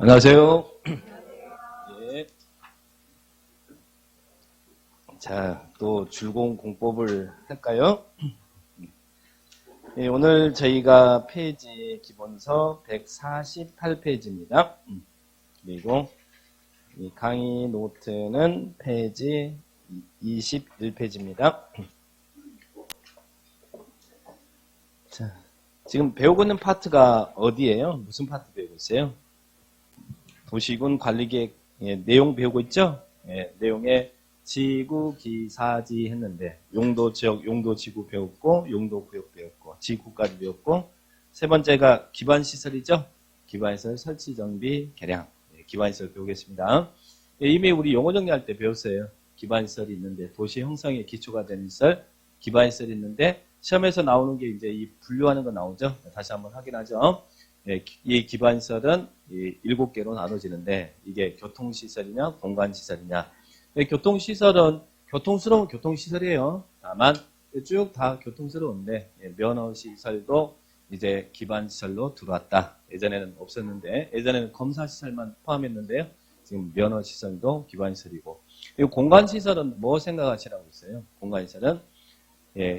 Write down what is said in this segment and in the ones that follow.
안녕하세요. 예. 자, 또 줄공 공법을 할까요? 예, 오늘 저희가 페이지 기본서 148페이지입니다. 그리고 이 강의 노트는 페이지 21페이지입니다. 자, 지금 배우고 있는 파트가 어디예요? 무슨 파트 배우고 있어요? 도시군 관리계획 내용 배우고 있죠? 내용에 지구, 기, 사지 했는데 용도, 지역, 용도, 지구 배웠고 용도, 구역 배웠고 지구까지 배웠고 세 번째가 기반시설이죠? 기반시설 설치, 정비, 개량 기반시설 배우겠습니다. 이미 우리 용어 정리할 때 배웠어요. 기반시설이 있는데 도시 형성에 기초가 되는 시설, 기반시설이 있는데 시험에서 나오는 게 이제 이 분류하는 거 나오죠? 다시 한번 확인하죠. 이 기반시설은 7개로 나눠지는데 이게 교통시설이냐 공간시설이냐. 교통시설은 교통스러운 교통시설이에요. 다만 쭉 다 교통스러운데 면허시설도 이제 기반시설로 들어왔다. 예전에는 없었는데 예전에는 검사시설만 포함했는데요. 지금 면허시설도 기반시설이고 공간시설은 뭐 생각하시라고 있어요? 공간시설은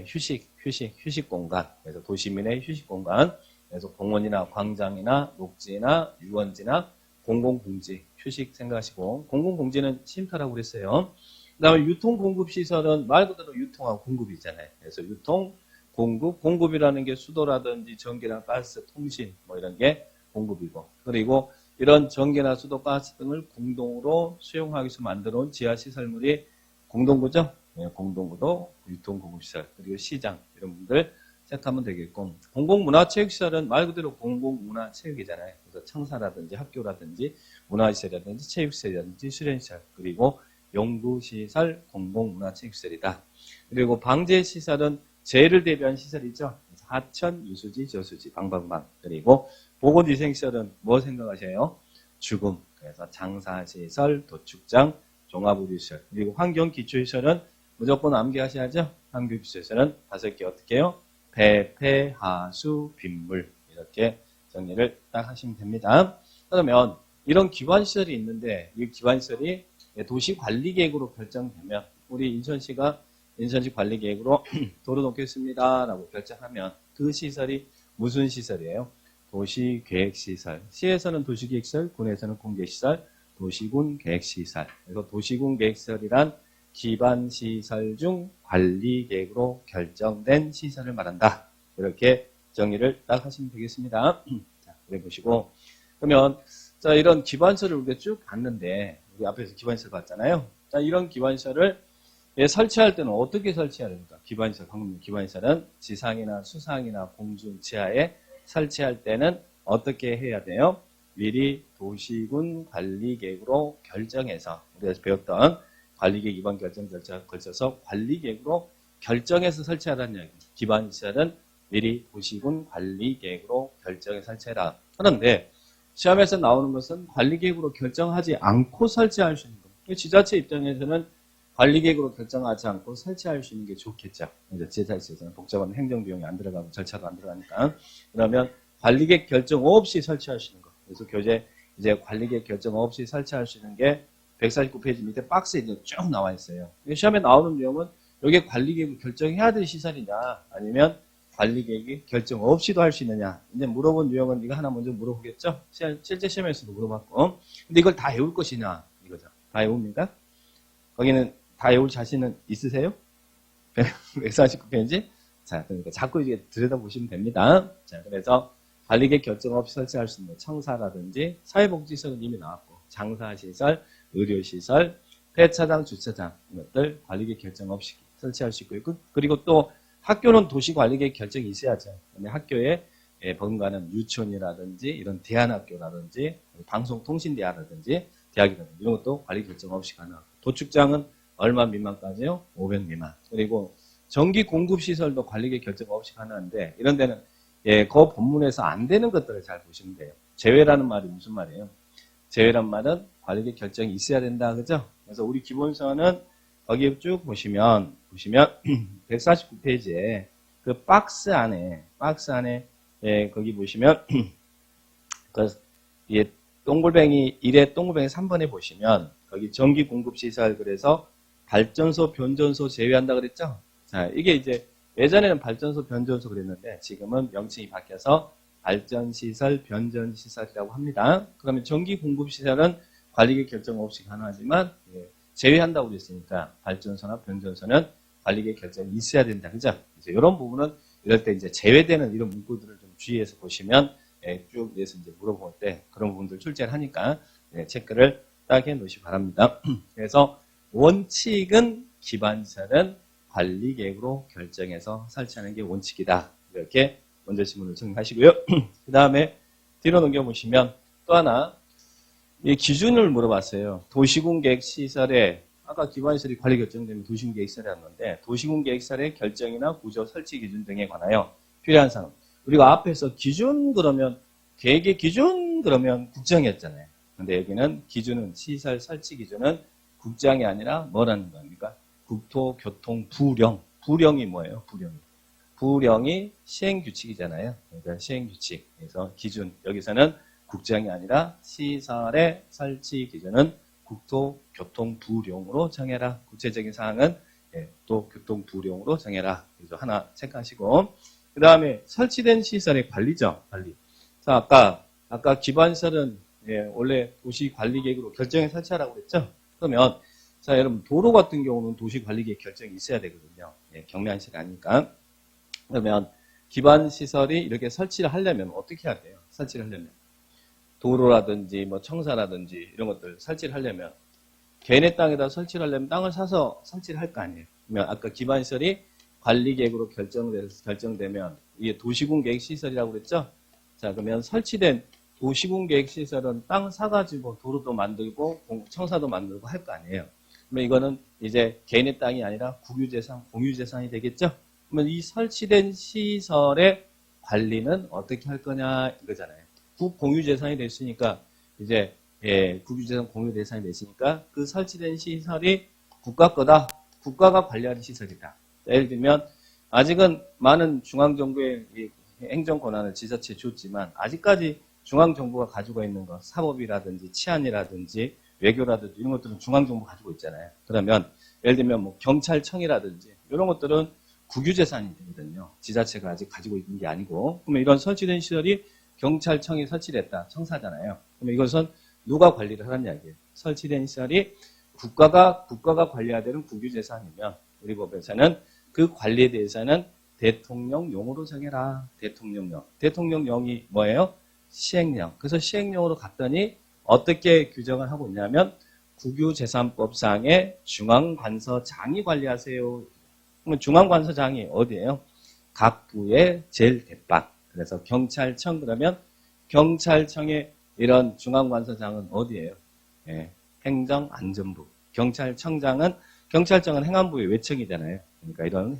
휴식 공간. 그래서 도시민의 휴식 공간. 그래서 공원이나 광장이나 녹지나 유원지나 공공공지, 휴식 생각하시고 공공공지는 쉼터라고 그랬어요. 그 다음에 유통공급시설은 말 그대로 유통하고 공급이잖아요. 그래서 유통, 공급, 공급이라는 게 수도라든지 전기나 가스, 통신 뭐 이런 게 공급이고 그리고 이런 전기나 수도, 가스 등을 공동으로 수용하기 위해서 만들어 온 지하시설물이 공동구죠. 공동구도 유통공급시설 그리고 시장 이런 분들 생각하면 되겠고 공공문화체육시설은 말 그대로 공공문화체육이잖아요. 그래서 청사라든지 학교라든지 문화시설이라든지 체육시설이라든지 수련시설 그리고 연구시설 공공문화체육시설이다. 그리고 방제시설은 재해를 대비한 시설이죠. 하천, 유수지, 저수지, 방방방 그리고 보건위생시설은 뭐 생각하세요? 죽음, 그래서 장사시설, 도축장, 종합의료시설 그리고 환경기초시설은 무조건 암기하셔야죠. 환경기초시설은 5개 어떻게 해요? 배, 폐, 하수, 빗물 이렇게 정리를 딱 하시면 됩니다. 그러면 이런 기반시설이 있는데 이 기반시설이 도시관리계획으로 결정되면 우리 인천시가 인천시 관리계획으로 도로 놓겠습니다 라고 결정하면 그 시설이 무슨 시설이에요? 도시계획시설. 시에서는 도시계획시설, 군에서는 공계시설, 도시군 계획시설. 그래서 도시군 계획시설이란 기반시설 중 관리계획으로 결정된 시설을 말한다. 이렇게 정리를 딱 하시면 되겠습니다. 자, 그래 보시고. 그러면, 자, 이런 기반시설을 우리가 쭉 봤는데, 우리 앞에서 기반시설 봤잖아요. 자, 이런 기반시설을 설치할 때는 어떻게 설치해야 됩니까? 기반시설, 방금 기반시설은 지상이나 수상이나 공중 지하에 설치할 때는 어떻게 해야 돼요? 미리 도시군 관리계획으로 결정해서, 우리가 배웠던 관리계획 위반 결정 절차에 걸쳐서 관리계획으로 결정해서 설치하라는 이야기입니다. 기반시설은 미리 도시군 관리계획으로 결정해서 설치해라. 그런데 시험에서 나오는 것은 관리계획으로 결정하지 않고 설치할 수 있는 것. 지자체 입장에서는 관리계획으로 결정하지 않고 설치할 수 있는 게 좋겠죠. 이제 지자체에서는 복잡한 행정비용이 안 들어가고 절차도 안 들어가니까. 그러면 관리계획 결정 없이 설치할 수 있는 것. 그래서 교재 이제 관리계획 결정 없이 설치할 수 있는 게 149페이지 밑에 박스에 이제 쭉 나와 있어요. 시험에 나오는 내용은 여기에 관리계획을 결정해야 될 시설이냐 아니면 관리계획이 결정 없이도 할 수 있느냐. 이제 물어본 유형은 이거 하나 먼저 물어보겠죠. 실제 시험에서도 물어봤고. 근데 이걸 다 외울 것이냐 이거죠. 다 외웁니까? 거기는 다 외울 자신은 있으세요? 149페이지. 자, 그러니까 자꾸 이제 들여다보시면 됩니다. 자, 그래서 관리계획 결정 없이 설치할 수 있는 청사라든지 사회복지시설은 이미 나왔고 장사시설, 의료시설, 폐차장, 주차장 이것들 관리계획 결정 없이 설치할 수 있고 그리고 또 학교는 도시관리계획 결정이 있어야죠. 근데 학교에 번가는 유치원이라든지 이런 대안학교라든지 방송통신대학이라든지 대학이라든지 이런 것도 관리 결정 없이 가능하고 도축장은 얼마 미만까지요? 500 미만. 그리고 전기 공급시설도 관리계획 결정 없이 가능한데 이런 데는 그 본문에서 안 되는 것들을 잘 보시면 돼요. 제외라는 말이 무슨 말이에요? 제외란 말은 관리계획 결정이 있어야 된다. 그죠? 그래서 우리 기본서는 거기 쭉 보시면 149페이지에 그 박스 안에 거기 보시면 그 동글뱅이 1에 동글뱅이 3번에 보시면 거기 전기 공급 시설 그래서 발전소, 변전소 제외한다 그랬죠? 자, 이게 이제 예전에는 발전소, 변전소 그랬는데 지금은 명칭이 바뀌어서 발전시설, 변전시설이라고 합니다. 그러면 전기 공급 시설은 관리계 결정 없이 가능하지만 제외한다고 그랬으니까 발전소나 변전소는 관리계 결정이 있어야 된다. 그죠? 이제 이런 부분은 이럴 때 이제 제외되는 이런 문구들을 좀 주의해서 보시면 쭉 위에서 이제 물어볼 때 그런 부분들 출제를 하니까 체크를 딱 해 놓으시기 바랍니다. 그래서 원칙은 기반시설은 관리계획으로 결정해서 설치하는 게 원칙이다. 이렇게 먼저 질문을 정리하시고요. 그 다음에 뒤로 넘겨보시면 또 하나 이 기준을 물어봤어요. 도시군계획 시설에 아까 기반시설이 관리 결정되면 도시군계획 시설이었는데 도시군계획 시설의 결정이나 구조 설치 기준 등에 관하여 필요한 사항. 우리가 앞에서 기준 그러면 계획의 기준 그러면 국정이었잖아요. 근데 여기는 기준은 시설 설치 기준은 국장이 아니라 뭐라는 겁니까? 국토교통부령. 부령이 뭐예요? 부령이 시행규칙이잖아요. 그러니까 시행규칙. 그래서 기준. 여기서는 국장이 아니라 시설의 설치 기준은 국토교통부령으로 정해라. 구체적인 사항은 또 교통부령으로 정해라. 그래서 하나 체크하시고. 그 다음에 설치된 시설의 관리죠. 관리. 자, 아까 기반시설은 원래 도시관리계획으로 결정해 설치하라고 그랬죠. 그러면 자, 여러분 도로 같은 경우는 도시관리계획 결정이 있어야 되거든요. 경량시설이 아니니까. 그러면 기반시설이 이렇게 설치를 하려면 어떻게 해야 돼요? 설치를 하려면 도로라든지 뭐 청사라든지 이런 것들 설치를 하려면 개인의 땅에다 설치를 하려면 땅을 사서 설치를 할 거 아니에요. 그러면 아까 기반시설이 관리계획으로 결정되면 이게 도시군계획시설이라고 그랬죠? 자, 그러면 설치된 도시군계획시설은 땅 사가지고 도로도 만들고 청사도 만들고 할 거 아니에요. 그러면 이거는 이제 개인의 땅이 아니라 국유재산, 공유재산이 되겠죠? 그러면 이 설치된 시설의 관리는 어떻게 할 거냐 이거잖아요. 국공유재산이 됐으니까 이제 국유재산 공유재산이 됐으니까 그 설치된 시설이 국가 거다. 국가가 관리하는 시설이다. 예를 들면 아직은 많은 중앙정부의 이 행정 권한을 지자체에 줬지만 아직까지 중앙정부가 가지고 있는 것, 사법이라든지 치안이라든지 외교라든지 이런 것들은 중앙정부가 가지고 있잖아요. 그러면 예를 들면 뭐 경찰청이라든지 이런 것들은 국유재산이 되거든요. 지자체가 아직 가지고 있는 게 아니고. 그러면 이런 설치된 시설이 경찰청이 설치됐다. 청사잖아요. 그러면 이것은 누가 관리를 하는 이야기예요. 설치된 시설이 국가가 관리해야 되는 국유재산이면 우리 법에서는 그 관리에 대해서는 대통령령으로 정해라. 대통령령. 대통령령이 뭐예요? 시행령. 그래서 시행령으로 갔더니 어떻게 규정을 하고 있냐면 국유재산법상의 중앙관서장이 관리하세요. 그러면 중앙관서장이 어디예요? 각 부의 제일 대빵. 그래서 경찰청 그러면 경찰청의 이런 중앙관서장은 어디예요? 행정안전부. 경찰청은 행안부의 외청이잖아요. 그러니까 이런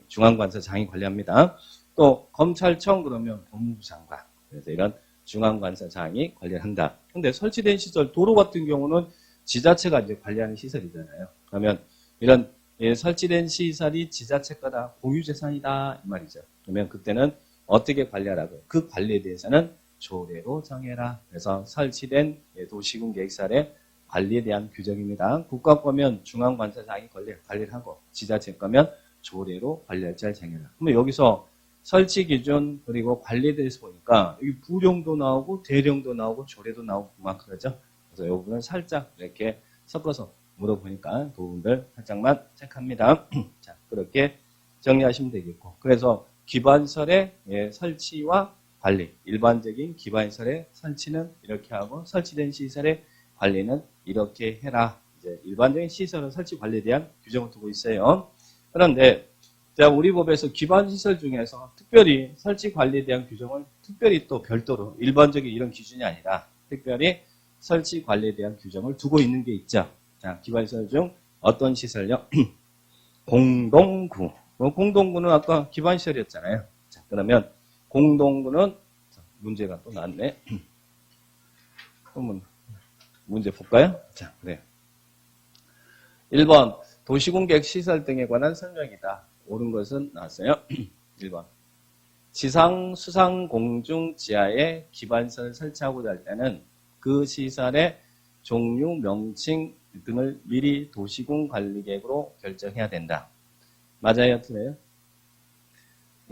중앙관서장이 관리합니다. 또 검찰청 그러면 법무부 장관. 그래서 이런 중앙관서장이 관리를 한다. 근데 설치된 시설, 도로 같은 경우는 지자체가 이제 관리하는 시설이잖아요. 그러면 이런 설치된 시설이 지자체 거다, 공유재산이다 이 말이죠. 그러면 그때는 어떻게 관리하라고요? 그 관리에 대해서는 조례로 정해라. 그래서 설치된 도시군계획시설의 관리에 대한 규정입니다. 국가 거면 중앙관서장이 관리를 하고 지자체 거면 조례로 관리할 잘 정해라. 그러면 여기서 설치 기준 그리고 관리에 대해서 보니까 여기 부령도 나오고 대령도 나오고 조례도 나오고 막 그러죠. 그래서 이 부분은 살짝 이렇게 섞어서 물어보니까 그 부분들 살짝만 체크합니다. 자, 그렇게 정리하시면 되겠고. 그래서 기반시설의 설치와 관리, 일반적인 기반시설의 설치는 이렇게 하고 설치된 시설의 관리는 이렇게 해라. 이제 일반적인 시설은 설치 관리에 대한 규정을 두고 있어요. 그런데 자, 우리 법에서 기반시설 중에서 특별히 설치 관리에 대한 규정을 특별히 또 별도로 일반적인 이런 기준이 아니라 특별히 설치 관리에 대한 규정을 두고 있는 게 있죠. 자, 기반시설 중 어떤 시설요? 공동구. 공동구는 아까 기반시설이었잖아요. 자, 그러면 공동구는 문제가 또 나왔네. 그러면 문제 볼까요? 자, 그래요. 1번 도시공계획 시설 등에 관한 설명이다. 옳은 것은 나왔어요. 1번 지상, 수상, 공중, 지하에 기반시설 설치하고자 할 때는 그 시설의 종류, 명칭 등을 미리 도시군관리계획으로 결정해야 된다. 맞아요? 틀려요?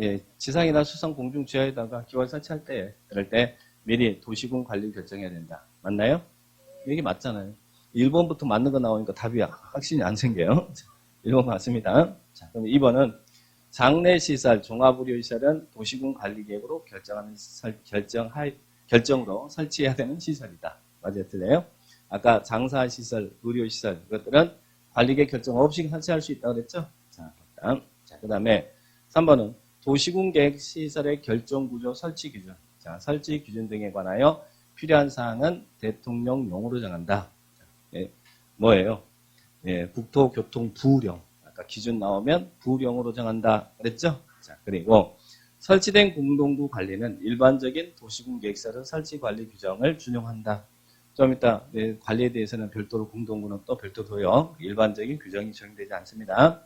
예, 지상이나 수성, 공중, 지하에다가 기원 설치할 때, 그럴 때 미리 도시군관리 결정해야 된다. 맞나요? 이게 맞잖아요. 1번부터 맞는 거 나오니까 답이 확신이 안 생겨요. 1번 맞습니다. 자, 그럼 2번은 장례시설, 종합의료시설은 도시군관리계획으로 결정으로 설치해야 되는 시설이다. 맞아요? 틀려요? 아까 장사시설, 의료시설 이것들은 관리계획 결정 없이 설치할 수 있다고 그랬죠? 자, 그 다음에 3번은 도시군계획시설의 결정구조 설치 기준. 자, 설치 기준 등에 관하여 필요한 사항은 대통령령으로 정한다. 예, 뭐예요? 예, 국토교통부령. 아까 기준 나오면 부령으로 정한다. 그랬죠? 자, 그리고 설치된 공동구 관리는 일반적인 도시군계획서의 설치 관리 규정을 준용한다. 좀 이따 관리에 대해서는 별도로 공동구는 또 별도로요. 일반적인 규정이 적용되지 않습니다.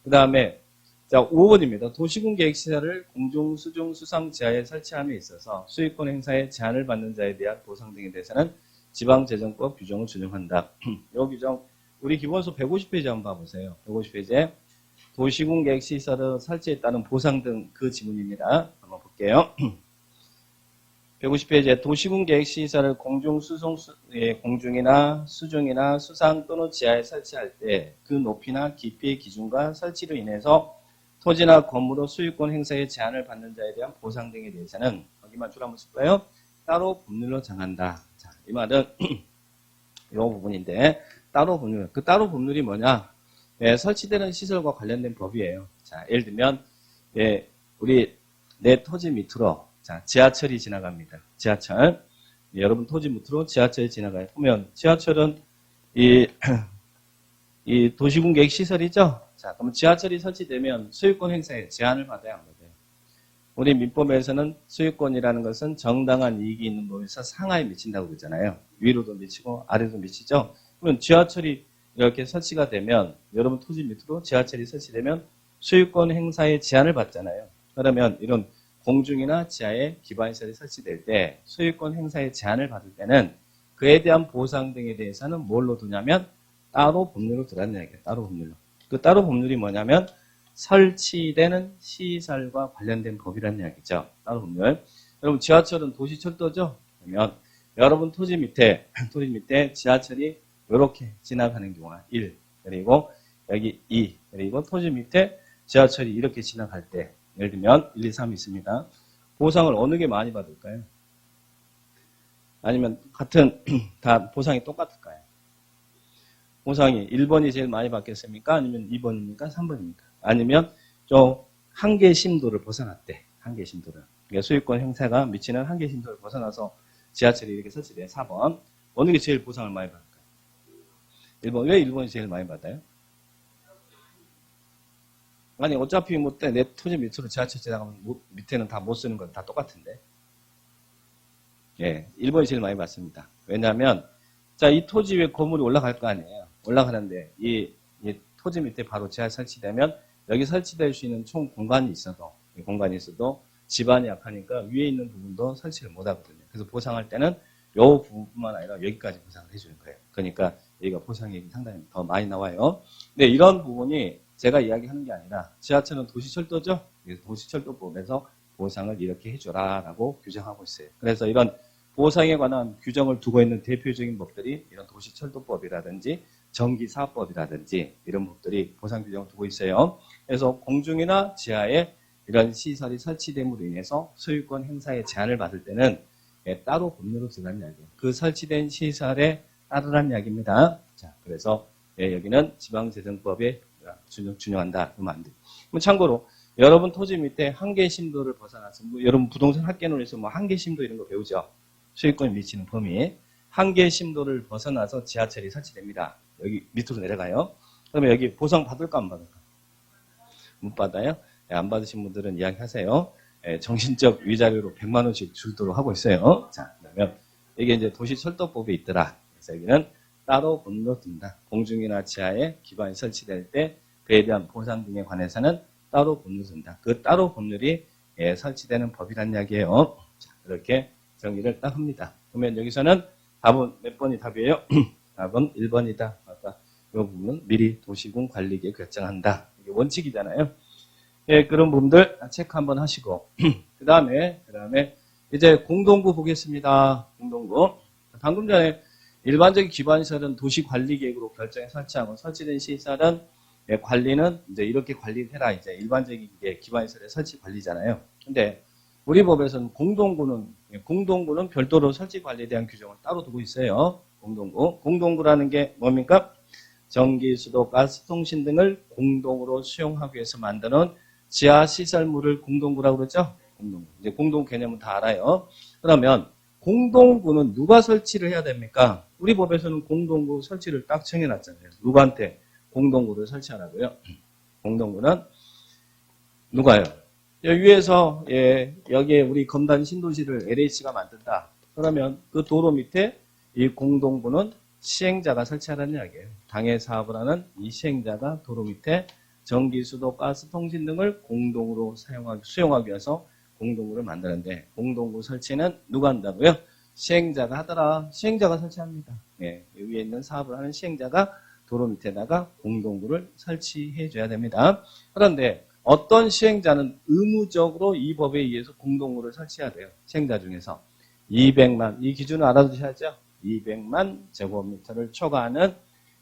그 다음에 자 5번입니다. 도시군계획시설을 공중, 수중, 수상, 지하에 설치함에 있어서 수익권 행사에 제한을 받는 자에 대한 보상 등에 대해서는 지방재정법 규정을 준용한다. 이 규정 우리 기본서 150페이지 한번 봐보세요. 150페이지에 도시군계획시설의 설치에 따른 보상 등 그 지문입니다. 한번 볼게요. 150페이지에 도시군계획시설을 공중, 공중이나 수중이나 수상 또는 지하에 설치할 때 그 높이나 깊이의 기준과 설치로 인해서 토지나 건물의 소유권 행사에 제한을 받는 자에 대한 보상 등에 대해서는 여기만 줄 한번 쓸까요? 따로 법률로 정한다. 자, 이 말은 이 부분인데 따로 법률. 그 따로 법률이 뭐냐? 예, 설치되는 시설과 관련된 법이에요. 자, 예를 들면 예, 우리 내 토지 밑으로 자, 지하철이 지나갑니다. 지하철. 예, 여러분 토지 밑으로 지하철이 지나가요. 보면 지하철은 이 도시군계획 시설이죠. 자, 그럼 지하철이 설치되면 소유권 행사에 제한을 받아야 안 받아요. 우리 민법에서는 소유권이라는 것은 정당한 이익이 있는 법에서 상하에 미친다고 그러잖아요. 위로도 미치고 아래도 미치죠. 그러면 지하철이 이렇게 설치가 되면 여러분 토지 밑으로 지하철이 설치되면 소유권 행사에 제한을 받잖아요. 그러면 이런 공중이나 지하에 기반시설이 설치될 때 소유권 행사에 제한을 받을 때는 그에 대한 보상 등에 대해서는 뭘로 두냐면 따로 법률로 들어가는 얘기예요. 따로 법률로. 그 따로 법률이 뭐냐면 설치되는 시설과 관련된 법이라는 이야기죠. 따로 법률. 여러분 지하철은 도시철도죠. 그러면 여러분 토지 밑에 지하철이 이렇게 지나가는 경우가 1 그리고 여기 2 그리고 토지 밑에 지하철이 이렇게 지나갈 때 예를 들면 1, 2, 3 있습니다. 보상을 어느 게 많이 받을까요? 아니면 같은 다 보상이 똑같을까요? 보상이 1번이 제일 많이 받겠습니까? 아니면 2번입니까? 3번입니까? 아니면 좀 한계 심도를 벗어났대. 한계 심도를. 그러니까 소유권 행사가 미치는 한계 심도를 벗어나서 지하철이 이렇게 설치돼. 4번. 어느 게 제일 보상을 많이 받을까요? 1번. 왜 1번이 제일 많이 받아요? 아니 어차피 뭐 내 토지 밑으로 지하철 지나가면 밑에는 다 못 쓰는 건 다 똑같은데. 예, 1번이 제일 많이 받습니다. 왜냐하면 자, 이 토지 위에 건물이 올라갈 거 아니에요. 올라가는데 이 토지 밑에 바로 지하철 설치되면 여기 설치될 수 있는 총 공간이 있어도 지반이 약하니까 위에 있는 부분도 설치를 못 하거든요. 그래서 보상할 때는 이 부분뿐만 아니라 여기까지 보상을 해주는 거예요. 그러니까 여기가 보상이 상당히 더 많이 나와요. 근데 이런 부분이 제가 이야기하는 게 아니라 지하철은 도시철도죠. 도시철도법에서 보상을 이렇게 해줘라라고 규정하고 있어요. 그래서 이런 보상에 관한 규정을 두고 있는 대표적인 법들이 이런 도시철도법이라든지 전기사업법이라든지 이런 법들이 보상 규정을 두고 있어요. 그래서 공중이나 지하에 이런 시설이 설치됨으로 인해서 소유권 행사에 제한을 받을 때는 따로 법률로 들어가는 이야기예요. 그 설치된 시설에 따르라는 이야기입니다. 자, 그래서 여기는 지방재정법에 준용한다. 그러면 안 돼요. 참고로 여러분 토지 밑에 한계 심도를 벗어나서 여러분 부동산 학개론에서 한계 심도 이런 거 배우죠. 소유권이 미치는 범위. 한계 심도를 벗어나서 지하철이 설치됩니다. 여기 밑으로 내려가요. 그러면 여기 보상 받을까 안 받을까? 못 받아요? 안 받으신 분들은 이야기하세요. 정신적 위자료로 100만 원씩 주도록 하고 있어요. 자, 그러면 이게 이제 도시철도법에 있더라. 그래서 여기는 따로 법률로 둔다. 공중이나 지하에 기반이 설치될 때 그에 대한 보상 등에 관해서는 따로 법률로 둔다. 그 따로 법률이 설치되는 법이란 이야기예요. 자, 그렇게 정리를 딱 합니다. 그러면 여기서는 답은 몇 번이 답이에요? 답은 1번이다. 아까 이 부분은 미리 도시군 관리계획 결정한다. 이게 원칙이잖아요. 예, 그런 부분들 체크 한번 하시고 그 다음에 이제 공동구 보겠습니다. 공동구. 방금 전에 일반적인 기반시설은 도시관리계획으로 결정해 설치하고 설치된 시설은 예, 관리는 이제 이렇게 관리해라. 이제 일반적인 게 기반시설의 설치 관리잖아요. 근데 우리 법에서는 공동구는 별도로 설치 관리에 대한 규정을 따로 두고 있어요. 공동구라는 게 뭡니까? 전기, 수도, 가스, 통신 등을 공동으로 수용하기 위해서 만드는 지하 시설물을 공동구라고 그러죠? 공동구. 이제 공동 개념은 다 알아요. 그러면 공동구는 누가 설치를 해야 됩니까? 우리 법에서는 공동구 설치를 딱 정해놨잖아요. 누구한테 공동구를 설치하라고요? 공동구는 누가요? 위에서 예, 여기에 우리 검단 신도시를 LH가 만든다. 그러면 그 도로 밑에 이 공동구는 시행자가 설치하라는 이야기예요. 당해 사업을 하는 이 시행자가 도로 밑에 전기, 수도, 가스, 통신 등을 공동으로 수용하기 위해서 공동구를 만드는데 공동구 설치는 누가 한다고요? 시행자가 하더라. 시행자가 설치합니다. 예, 위에 있는 사업을 하는 시행자가 도로 밑에다가 공동구를 설치해 줘야 됩니다. 그런데 어떤 시행자는 의무적으로 이 법에 의해서 공동구를 설치해야 돼요. 시행자 중에서 200만, 이 기준을 알아두셔야죠. 200만 제곱미터를 초과하는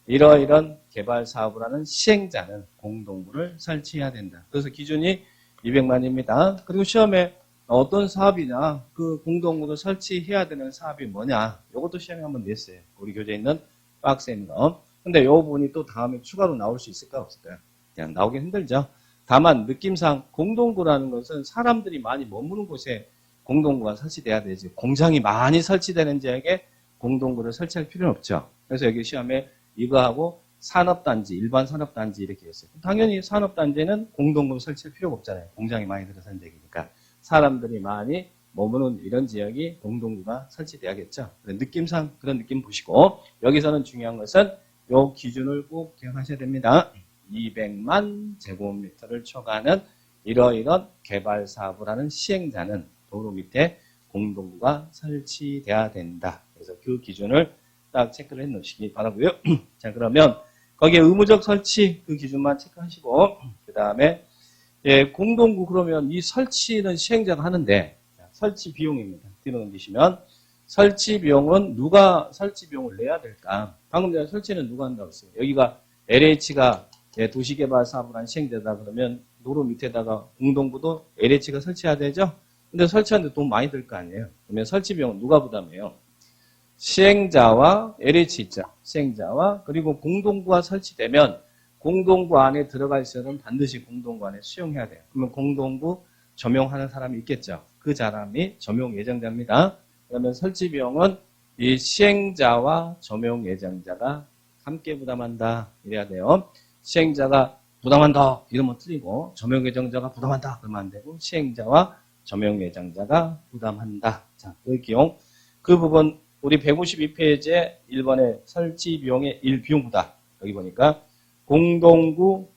이러이런 개발 사업을 하는 시행자는 공동구를 설치해야 된다. 그래서 기준이 200만입니다. 그리고 시험에 어떤 사업이냐, 그 공동구를 설치해야 되는 사업이 뭐냐, 이것도 시험에 한번 냈어요. 우리 교재에 있는 박스에 있는 거. 근데 이 부분이 또 다음에 추가로 나올 수 있을까 없을까요? 그냥 나오긴 힘들죠. 다만 느낌상 공동구라는 것은 사람들이 많이 머무는 곳에 공동구가 설치돼야 되지. 공장이 많이 설치되는 지역에 공동구를 설치할 필요는 없죠. 그래서 여기 시험에 이거하고 산업단지, 일반 산업단지 이렇게 했어요. 당연히 산업단지는 공동구 설치할 필요가 없잖아요. 공장이 많이 들어선 지역이니까. 사람들이 많이 머무는 이런 지역이 공동구가 설치돼야겠죠. 느낌상 그런 느낌 보시고 여기서는 중요한 것은 이 기준을 꼭 기억하셔야 됩니다. 200만 제곱미터를 초과하는 이러이런 개발 사업을 하는 시행자는 도로 밑에 공동구가 설치돼야 된다. 그래서 그 기준을 딱 체크를 해 놓으시기 바라고요. 자, 그러면 거기에 의무적 설치 그 기준만 체크하시고 그 다음에 예, 공동구 그러면 이 설치는 시행자가 하는데 설치 비용입니다. 뒤로 넘기시면 설치 비용은 누가 설치 비용을 내야 될까? 방금 전에 설치는 누가 한다고 했어요? 여기가 LH가 예, 도시개발 사업을 한 시행자다 그러면 도로 밑에다가 공동구도 LH가 설치해야 되죠? 근데 설치하는데 돈 많이 들 거 아니에요? 그러면 설치 비용은 누가 부담해요? 시행자와 LH 있죠. 시행자와 그리고 공동구가 설치되면 공동구 안에 들어갈 시설은 반드시 공동구 안에 수용해야 돼요. 그러면 공동구 점용하는 사람이 있겠죠. 그 사람이 점용 예정자입니다. 그러면 설치 비용은 이 시행자와 점용 예정자가 함께 부담한다. 이래야 돼요. 시행자가 부담한다. 이러면 틀리고 점용 예정자가 부담한다. 그러면 안 되고 시행자와 점용 예정자가 부담한다. 자, 그 기용. 그 부분 우리 152페이지에 1번의 설치 비용의 1비용 부담. 여기 보니까 공동구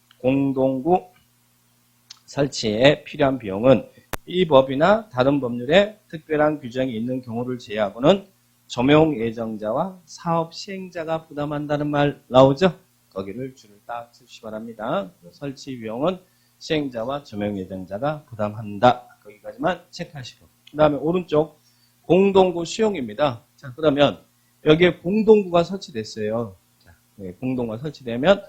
설치에 필요한 비용은 이 법이나 다른 법률에 특별한 규정이 있는 경우를 제외하고는 점용 예정자와 사업 시행자가 부담한다는 말 나오죠? 거기를 줄을 딱 쓰시기 바랍니다. 설치 비용은 시행자와 점용 예정자가 부담한다. 거기까지만 체크하시고. 그 다음에 오른쪽 공동구 수용입니다. 자, 그러면 여기에 공동구가 설치됐어요. 자, 공동구가 설치되면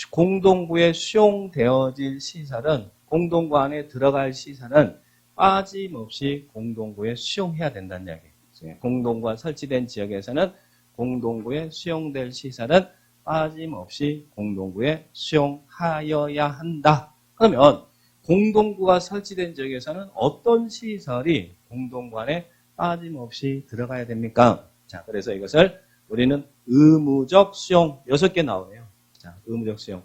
공동구에 수용되어질 시설은 공동구 안에 들어갈 시설은 빠짐없이 공동구에 수용해야 된다는 이야기예요. 공동구가 설치된 지역에서는 공동구에 수용될 시설은 빠짐없이 공동구에 수용하여야 한다. 그러면 공동구가 설치된 지역에서는 어떤 시설이 공동구 안에 빠짐없이 들어가야 됩니까? 자, 그래서 이것을 우리는 의무적 수용 6개 나오네요. 자, 의무적 수용.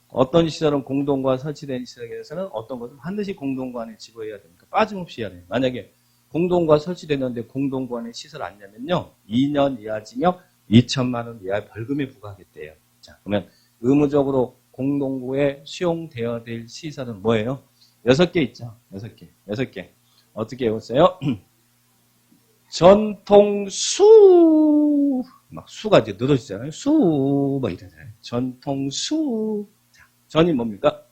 어떤 시설은 공동구가 설치된 시설에서는 어떤 것은 반드시 공동구 안에 집어해야 됩니까? 빠짐없이 해야 돼요. 만약에 공동구가 설치됐는데 공동구 안에 시설 안 내면요. 2년 이하 징역 2천만 원 이하 벌금에 부과하겠대요. 자, 그러면 의무적으로 공동구에 수용되어야 될 시설은 뭐예요? 6개 있죠. 6개. 어떻게 외웠어요? 전통수. 막 수가 이제 늘어지잖아요. 수, 막 이러잖아요. 전통수. 자, 전이 뭡니까?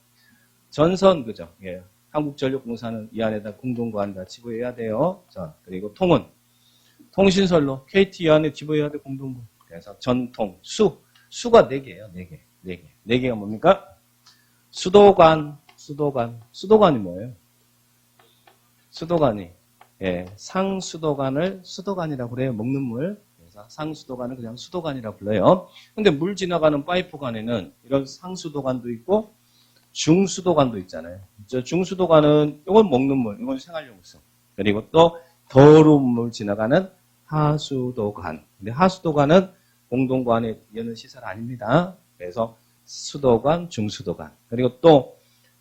전선, 그죠? 예. 한국전력공사는 이 안에다 공동구안 다 집어해야 돼요. 자, 그리고 통은 통신선로 KT 이 안에 집어해야 돼, 공동구. 그래서 전통, 수가 4개예요. 4개. 4개. 4개가 뭡니까? 수도관이 뭐예요? 수도관이. 예, 상수도관을 수도관이라고 그래요. 먹는 물. 그래서 상수도관은 그냥 수도관이라고 불러요. 근데 물 지나가는 파이프관에는 이런 상수도관도 있고 중수도관도 있잖아요. 저 중수도관은 이건 먹는 물, 이건 생활용수. 그리고 또 더러운 물 지나가는 하수도관. 근데 하수도관은 공동관에 여는 시설 아닙니다. 그래서 수도관, 중수도관. 그리고 또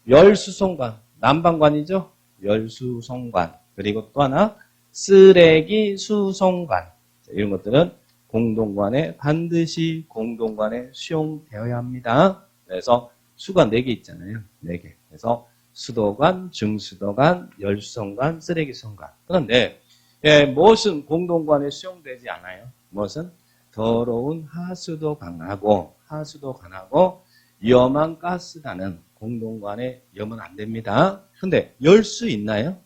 열수송관, 난방관이죠. 열수송관. 그리고 또 하나 쓰레기 수송관. 이런 것들은 공동관에 반드시 공동관에 수용되어야 합니다. 그래서 수가 4개 있잖아요. 4개. 그래서 수도관, 중수도관, 열수송관, 쓰레기송관. 그런데 무엇은 공동관에 수용되지 않아요? 무엇은? 더러운 하수도관하고 위험한 가스관은 공동관에 여면 안 됩니다. 근데 열 수 있나요?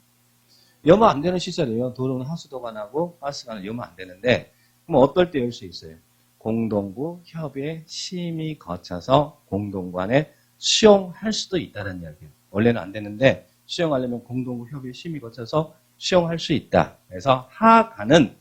여면 안 되는 시설이에요. 더러운 하수도관하고 가스관을 여면 안 되는데 그럼 어떨 때 열 수 있어요? 공동구 협의 심의 거쳐서 공동관에 수용할 수도 있다는 이야기예요. 원래는 안 되는데 수용하려면 공동구 협의 심의 거쳐서 수용할 수 있다. 그래서 하가는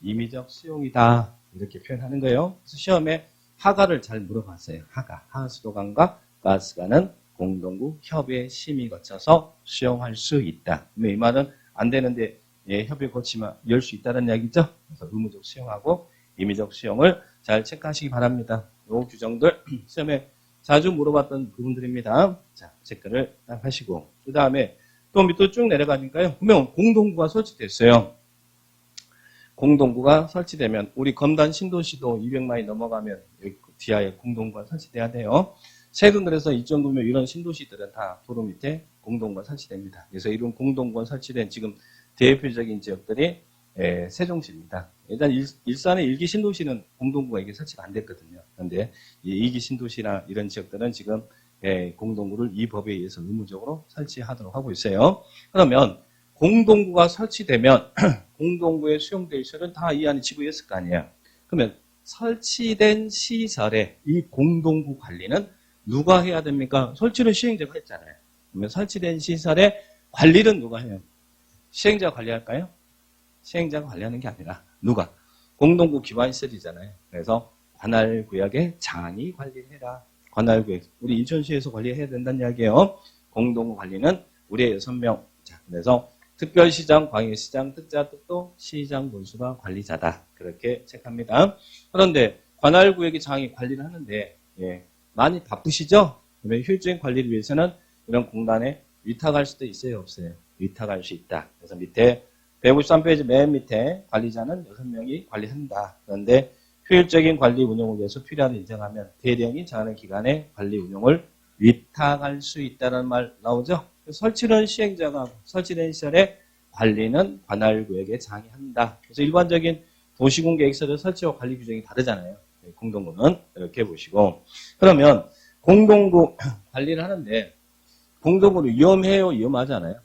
임의적 수용이다. 이렇게 표현하는 거예요. 그래서 시험에 하가를 잘 물어봤어요. 하수도관과 가스관은 공동구 협의 심의 거쳐서 수용할 수 있다. 이 말은 안 되는데 협의 거치면 열 수 있다는 이야기죠. 그래서 의무적 수용하고 임의적 수용을 잘 체크하시기 바랍니다. 이 규정들 시험에 자주 물어봤던 부분들입니다. 자, 체크를 딱 하시고 그 다음에 또 밑으로 쭉 내려가니까요. 보면 공동구가 설치됐어요. 공동구가 설치되면 우리 검단 신도시도 200만이 넘어가면 여기 뒤에 공동구가 설치돼야 돼요. 세군들에서 이 정도면 이런 신도시들은 다 도로 밑에 공동구가 설치됩니다. 그래서 이런 공동구가 설치된 지금 대표적인 지역들이 세종시입니다. 일단 일산의 1기 신도시는 공동구가 이게 설치가 안 됐거든요. 그런데 2기 신도시나 이런 지역들은 지금 공동구를 이 법에 의해서 의무적으로 설치하도록 하고 있어요. 그러면 공동구가 설치되면 공동구에 수용될 시설은 다 이 안에 집어였을 거 아니에요. 그러면 설치된 시설의 이 공동구 관리는 누가 해야 됩니까? 설치는 시행자가 했잖아요. 그러면 설치된 시설의 관리는 누가 해요? 시행자가 관리할까요? 시행자가 관리하는 게 아니라 누가? 공동구 기반시설이잖아요. 그래서 관할구역의 장이 관리를 해라. 관할구역. 우리 인천시에서 관리해야 된다는 이야기예요. 공동구 관리는 우리의 6명. 자, 그래서 특별시장, 광역시장, 특자, 특도, 시장, 본수가 관리자다. 그렇게 체크합니다. 그런데 관할구역의 장이 관리를 하는데 많이 바쁘시죠? 그러면 효율적인 관리를 위해서는 이런 공단에 위탁할 수도 있어요, 없어요? 위탁할 수 있다. 그래서 밑에 153페이지 맨 밑에 관리자는 6명이 관리한다. 그런데 효율적인 관리 운영을 위해서 필요한 인정하면 대령이 정하는 기관에 관리 운영을 위탁할 수 있다는 말 나오죠? 설치는 시행자가 설치된 시설의 관리는 관할구역의 장이 한다. 그래서 일반적인 도시공계획서의 설치와 관리 규정이 다르잖아요. 공동구는 이렇게 보시고 그러면 공동구 관리를 하는데 공동구는 위험해요? 위험하잖아요.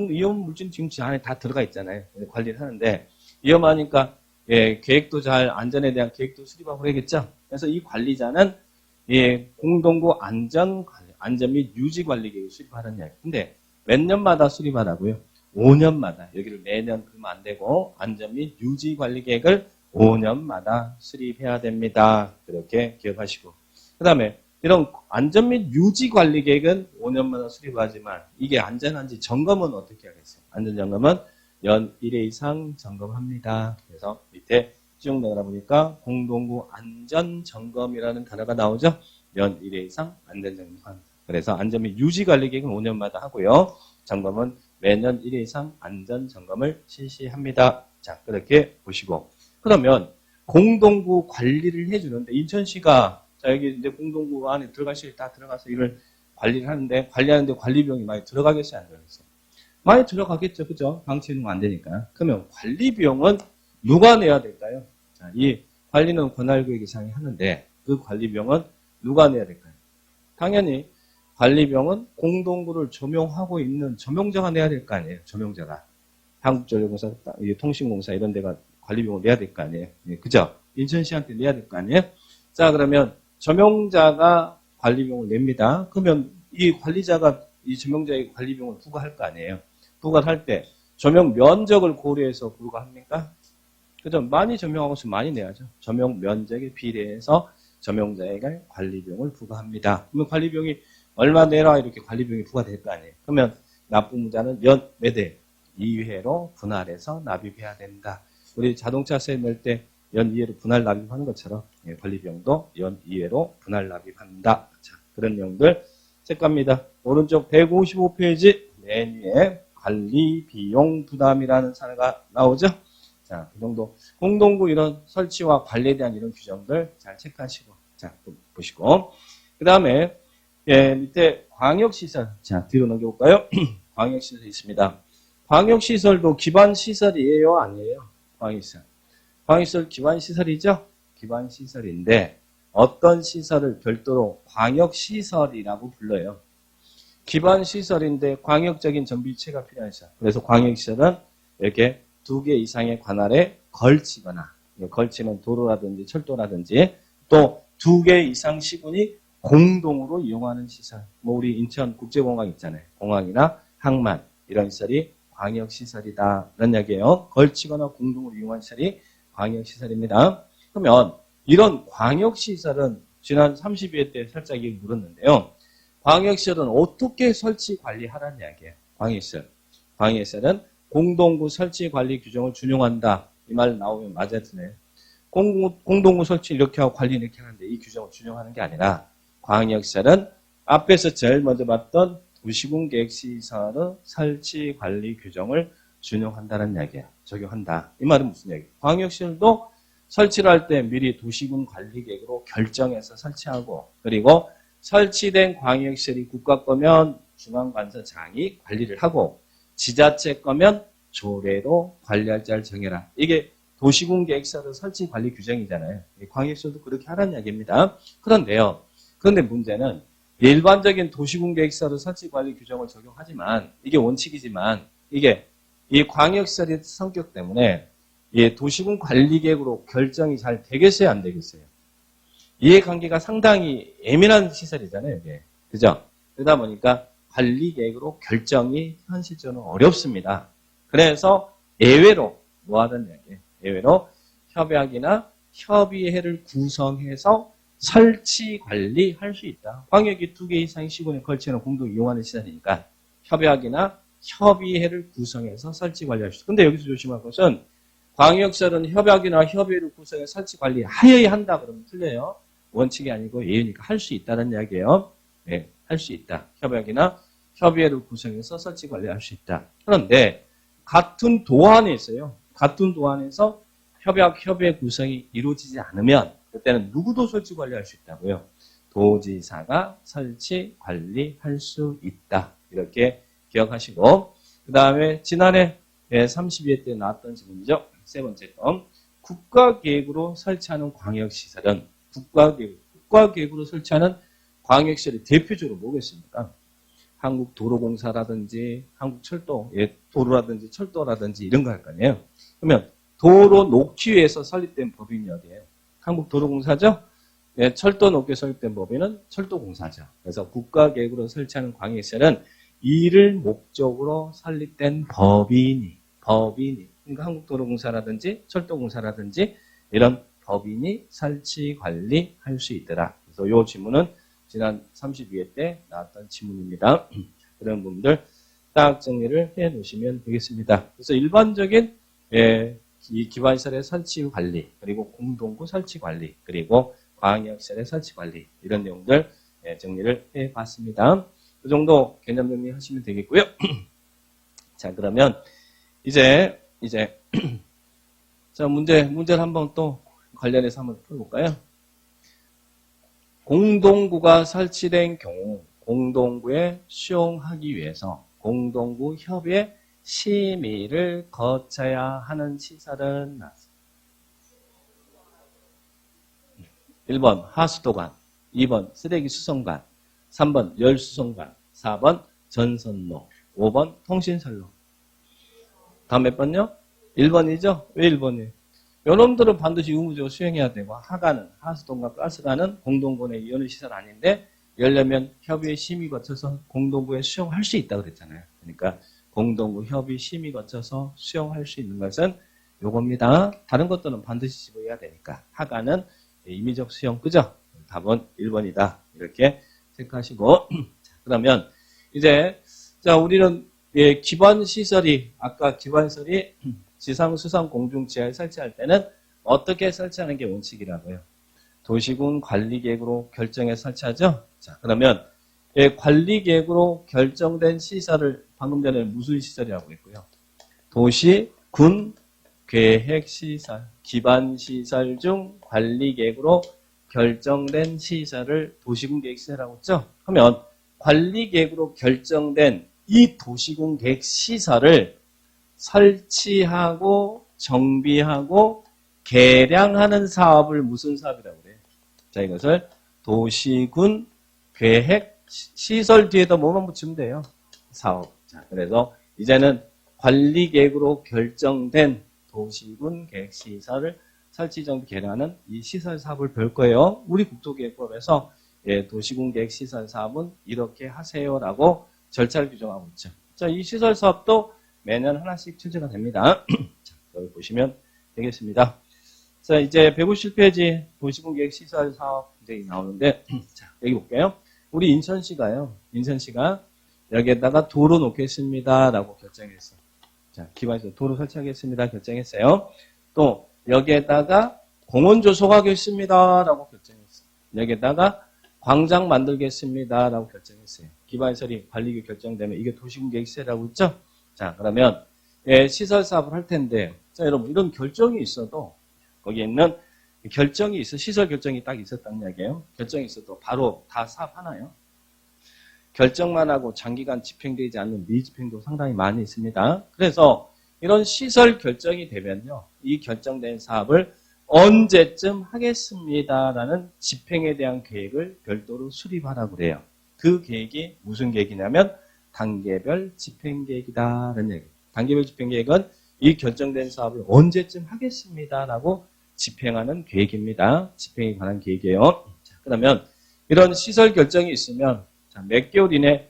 위험 물질 지금 안에 다 들어가 있잖아요. 관리를 하는데 위험하니까 계획도 잘 안전에 대한 계획도 수립하고 그러겠죠. 그래서 이 관리자는 공동구 안전 및 유지 관리 계획을 수립하는 이야기. 근데 몇 년마다 수립하라고요? 5년마다. 여기를 매년 그러면 안 되고 안전 및 유지 관리 계획을 5년마다 수립해야 됩니다. 그렇게 기억하시고. 그 다음에 이런 안전 및 유지 관리 계획은 5년마다 수립하지만 이게 안전한지 점검은 어떻게 하겠어요? 안전 점검은 연 1회 이상 점검합니다. 그래서 밑에 쭉 내려보니까 공동구 안전 점검이라는 단어가 나오죠? 연 1회 이상 안전 점검. 그래서 안전 및 유지 관리 계획은 5년마다 하고요. 점검은 매년 1회 이상 안전 점검을 실시합니다. 자, 그렇게 보시고. 그러면 공동구 관리를 해주는데 인천시가 자 여기 이제 공동구 안에 들어갈 수 다 들어가서 이걸 관리를 하는데 관리하는데 관리 비용이 많이 들어가겠어요, 안 들어가겠어요? 많이 들어가겠죠. 그죠? 방치는 안 되니까. 그러면 관리 비용은 누가 내야 될까요? 자, 이 관리는 관할구역 이상이 하는데 그 관리 비용은 누가 내야 될까요? 당연히 관리 비용은 공동구를 조명하고 있는 조명자가 내야 될 거 아니에요. 조명자가. 한국전력공사, 통신공사 이런 데가 관리 비용을 내야 될 거 아니에요. 그죠? 인천시한테 내야 될 거 아니에요? 자, 그러면 조명자가 관리 비용을 냅니다. 그러면 이 관리자가 이 조명자의 관리 비용을 부과할 거 아니에요. 부과할 때 조명 면적을 고려해서 부과합니까? 그죠? 많이 조명하고 있으면 많이 내야죠. 조명 면적에 비례해서 조명자에게 관리 비용을 부과합니다. 그러면 관리 비용이 얼마 내라 이렇게 관리 비용이 부과될 거 아니에요. 그러면 납부무자는 연 몇 회? 2회로 분할해서 납입해야 된다. 우리 자동차세 낼 때 연 2회로 분할 납입하는 것처럼 관리 비용도 연 2회로 분할 납입한다. 자, 그런 내용들 체크합니다. 오른쪽 155페이지 맨 위에 관리 비용 부담이라는 사례가 나오죠. 자, 그 정도 공동구 이런 설치와 관리에 대한 이런 규정들 잘 체크하시고 자, 보시고 그 다음에 밑에 광역시설 자, 뒤로 넘겨볼까요? 광역시설 있습니다. 광역시설도 기반시설이에요? 아니에요? 광역시설. 광역시설 기반시설이죠? 기반시설인데 어떤 시설을 별도로 광역시설이라고 불러요. 기반시설인데 광역적인 정비체가 필요한 시설. 그래서 광역시설은 이렇게 2개 이상의 관할에 걸치거나 걸치는 도로라든지 철도라든지 또 2개 이상 시군이 공동으로 이용하는 시설. 뭐 우리 인천국제공항 있잖아요. 공항이나 항만 이런 시설이 광역시설이다. 이런 이야기예요. 걸치거나 공동으로 이용한 시설이 광역시설입니다. 그러면 이런 광역시설은 지난 32회 때 살짝 물었는데요. 광역시설은 어떻게 설치 관리하라는 이야기예요. 광역시설. 광역시설은 공동구 설치 관리 규정을 준용한다. 이 말 나오면 맞아야 되네요. 공동구 설치 이렇게 하고 관리 이렇게 하는데 이 규정을 준용하는 게 아니라 광역시설은 앞에서 제일 먼저 봤던 도시군 계획시설의 설치 관리 규정을 준용한다는 이야기예요. 적용한다. 이 말은 무슨 얘기예요? 광역시설도 설치를 할 때 미리 도시군 관리 계획으로 결정해서 설치하고 그리고 설치된 광역시설이 국가 거면 중앙관서장이 관리를 하고 지자체 거면 조례로 관리할 자를 정해라. 이게 도시군 계획시설의 설치 관리 규정이잖아요. 광역시설도 그렇게 하라는 이야기입니다. 그런데 문제는 일반적인 도시군 계획시설의 설치 관리 규정을 적용하지만 이게 원칙이지만 이게 이 광역시설의 성격 때문에 이 도시군 관리 계획으로 결정이 잘 되겠어요, 안 되겠어요? 이해관계가 상당히 예민한 시설이잖아요, 이게. 그죠? 그러다 보니까 관리 계획으로 결정이 현실적으로 어렵습니다. 그래서 예외로 뭐 하는 이야기예요? 예외로 협약이나 협의회를 구성해서 설치 관리할 수 있다. 광역이 2개 이상의 시군에 걸치는 공동 이용하는 시설이니까 협약이나 협의회를 구성해서 설치 관리할 수 있다. 근데 여기서 조심할 것은 광역시설은 협약이나 협의회를 구성해서 설치 관리 하여야 한다 그러면 틀려요. 원칙이 아니고 예외니까 할 수 있다는 이야기예요. 네, 할 수 있다. 협약이나 협의회를 구성해서 설치 관리할 수 있다. 그런데 같은 도안에 있어요. 같은 도안에서 협약, 협의회 구성이 이루어지지 않으면 그때는 누구도 설치 관리할 수 있다고요. 도지사가 설치 관리할 수 있다. 이렇게 기억하시고 그 다음에 지난해 32회 때 나왔던 질문이죠. 세 번째 건 국가계획으로 설치하는 광역시설은 국가계획으로 설치하는 광역시설이 대표적으로 뭐겠습니까? 한국도로공사라든지 한국철도, 도로라든지 철도라든지 이런 거 할 거 아니에요. 그러면 도로 놓기 위해서 설립된 법인이 어디예요? 한국도로공사죠? 네, 철도 놓기 위해 설립된 법인은 철도공사죠. 그래서 국가계획으로 설치하는 광역시설은 이를 목적으로 설립된 법인이 그러니까 한국도로공사라든지 철도공사라든지 이런 법인이 설치 관리할 수 있더라. 그래서 이 질문은 지난 32회 때 나왔던 질문입니다. 그런 부분들 딱 정리를 해 놓으시면 되겠습니다. 그래서 일반적인 이 기반시설의 설치 관리, 그리고 공동구 설치 관리, 그리고 광역시설의 설치 관리 이런 내용들 정리를 해 봤습니다. 그 정도 개념 정리하시면 되겠고요. 자, 그러면 이제 자, 문제를 한번 또 관련해서 한번 풀어볼까요? 공동구가 설치된 경우 공동구에 수용하기 위해서 공동구 협의 심의를 거쳐야 하는 시설은 나왔습니다. 1번 하수도관, 2번 쓰레기 수송관, 3번 열수송관, 4번 전선로, 5번 통신선로. 다음 몇 번요? 1번이죠? 왜 1번이에요? 요놈들은 반드시 의무적으로 수행해야 되고 하가는 하수도관과 가스관은 공동구의 이원시설 아닌데 열려면 협의 심의 거쳐서 공동구에 수용할 수 있다고 그랬잖아요. 그러니까 공동구 협의 심의 거쳐서 수용할 수 있는 것은 요겁니다. 다른 것들은 반드시 집어야 되니까 하가는 임의적 수용 그죠? 답은 1번이다. 이렇게 체크하시고 그러면 이제 자 우리는 기반 시설이 아까 기반시설이 지상, 수상, 공중, 지하에 설치할 때는 어떻게 설치하는 게 원칙이라고요? 도시군 관리계획으로 결정해 설치하죠? 자, 그러면 관리계획으로 결정된 시설을 방금 전에 무슨 시설이라고 했고요? 도시군 계획시설, 기반시설 중 관리계획으로 결정된 시설을 도시군 계획시설이라고 했죠? 그러면 관리계획으로 결정된 이 도시군 계획시설을 설치하고 정비하고 개량하는 사업을 무슨 사업이라고 그래요? 자, 이것을 도시군 계획 시설 뒤에다 뭐만 붙이면 돼요? 사업. 자, 그래서 이제는 관리계획으로 결정된 도시군 계획 시설을 설치 정비 개량하는 이 시설 사업을 볼 거예요. 우리 국토계획법에서 도시군 계획 시설 사업은 이렇게 하세요라고 절차를 규정하고 있죠. 자, 이 시설 사업도 매년 하나씩 출제가 됩니다. 자, 여기 보시면 되겠습니다. 자, 이제 157페이지 도시군 계획 시설 사업 이제 나오는데, 자, 여기 볼게요. 우리 인천시가 여기에다가 도로 놓겠습니다라고 결정했어. 자, 기반에서 도로 설치하겠습니다 결정했어요. 또 여기에다가 공원 조성하겠습니다라고 결정했어. 여기에다가 광장 만들겠습니다라고 결정했어요. 기반시설이 관리계획 결정되면 이게 도시군 계획시설이라고 있죠. 자, 그러면 시설 사업을 할 텐데, 자, 여러분 이런 결정이 있어도 거기에 있는 결정이 있어 시설 결정이 딱 있었다는 이야기예요. 결정이 있어도 바로 다 사업하나요? 결정만 하고 장기간 집행되지 않는 미집행도 상당히 많이 있습니다. 그래서 이런 시설 결정이 되면요, 이 결정된 사업을 언제쯤 하겠습니다라는 집행에 대한 계획을 별도로 수립하라고 그래요. 그 계획이 무슨 계획이냐면 단계별 집행계획이다라는 얘기예요. 단계별 집행계획은 이 결정된 사업을 언제쯤 하겠습니다라고 집행하는 계획입니다. 집행에 관한 계획이에요. 자, 그러면 이런 시설 결정이 있으면 자, 몇 개월 이내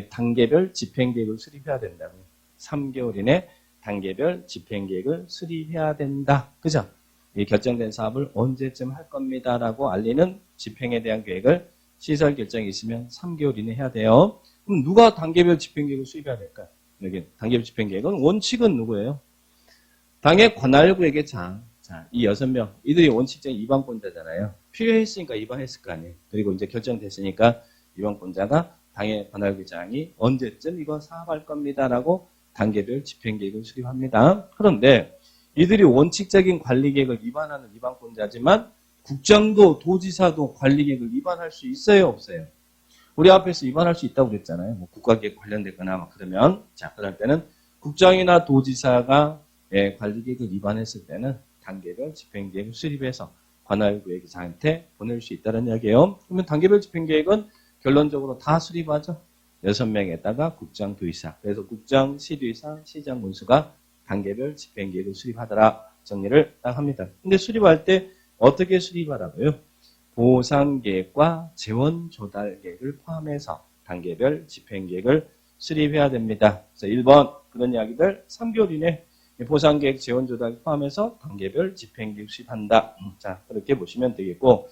단계별 집행계획을 수립해야 된다고요. 3개월 이내 단계별 집행계획을 수립해야 된다. 그죠? 이 결정된 사업을 언제쯤 할 겁니다라고 알리는 집행에 대한 계획을 시설 결정이 있으면 3개월 이내 해야 돼요. 그럼 누가 단계별 집행계획을 수립해야 될까요? 여기 단계별 집행계획은 원칙은 누구예요? 당의 관할구역의 장. 자, 이 6명. 이들이 원칙적인 입안권자잖아요. 필요했으니까 입안했을 거 아니에요. 그리고 이제 결정됐으니까 입안권자가 당의 관할구장이 언제쯤 이거 사업할 겁니다라고 단계별 집행계획을 수립합니다. 그런데 이들이 원칙적인 관리계획을 위반하는 위반권자지만 국장도 도지사도 관리계획을 위반할 수 있어요, 없어요? 우리 앞에서 위반할 수 있다고 그랬잖아요. 뭐 국가계획 관련되거나 막 그러면 자, 그럴 때는 국장이나 도지사가 관리계획을 위반했을 때는 단계별 집행계획을 수립해서 관할구역장한테 보낼 수 있다는 이야기예요. 그러면 단계별 집행계획은 결론적으로 다 수립하죠. 6명에다가 국장, 도의사. 그래서 국장, 시도의사, 시장, 문수가 단계별 집행계획을 수립하더라. 정리를 딱 합니다. 근데 수립할 때 어떻게 수립하라고요? 보상계획과 재원조달계획을 포함해서 단계별 집행계획을 수립해야 됩니다. 그래서 1번 그런 이야기들 3개월 이내 보상계획, 재원조달 포함해서 단계별 집행계획 수립한다. 자, 그렇게 보시면 되겠고,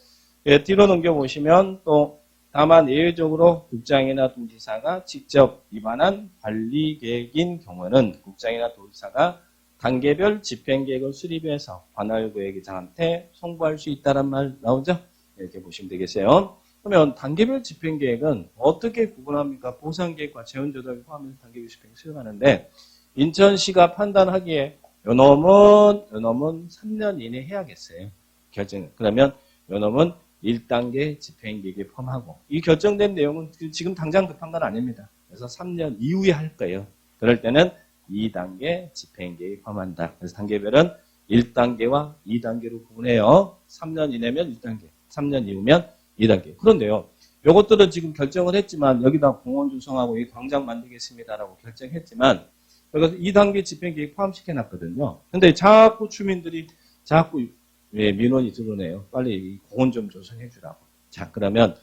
뒤로 넘겨보시면 또 다만 예외적으로 국장이나 도지사가 직접 위반한 관리계획인 경우는 국장이나 도지사가 단계별 집행계획을 수립해서 관할구역장한테 송부할 수 있다는 말 나오죠? 이렇게 보시면 되겠어요. 그러면 단계별 집행계획은 어떻게 구분합니까? 보상계획과 재원조달을 포함해서 단계별 집행을 수립하는데 인천시가 판단하기에 요놈은 3년 이내 해야겠어요. 결정. 그러면 요놈은 1단계 집행계획에 포함하고 이 결정된 내용은 지금 당장 급한 건 아닙니다. 그래서 3년 이후에 할 거예요. 그럴 때는 2단계 집행계획 포함한다. 그래서 단계별은 1단계와 2단계로 구분해요. 3년 이내면 1단계, 3년 이후면 2단계. 그런데요. 요것들은 지금 결정을 했지만 여기다 공원 조성하고 이 광장 만들겠습니다라고 결정했지만 여기서 2단계 집행계획 포함시켜 놨거든요. 근데 자꾸 주민들이 자꾸 민원이 들어오네요. 빨리 이 공원 좀 조성해 주라고. 자, 그러면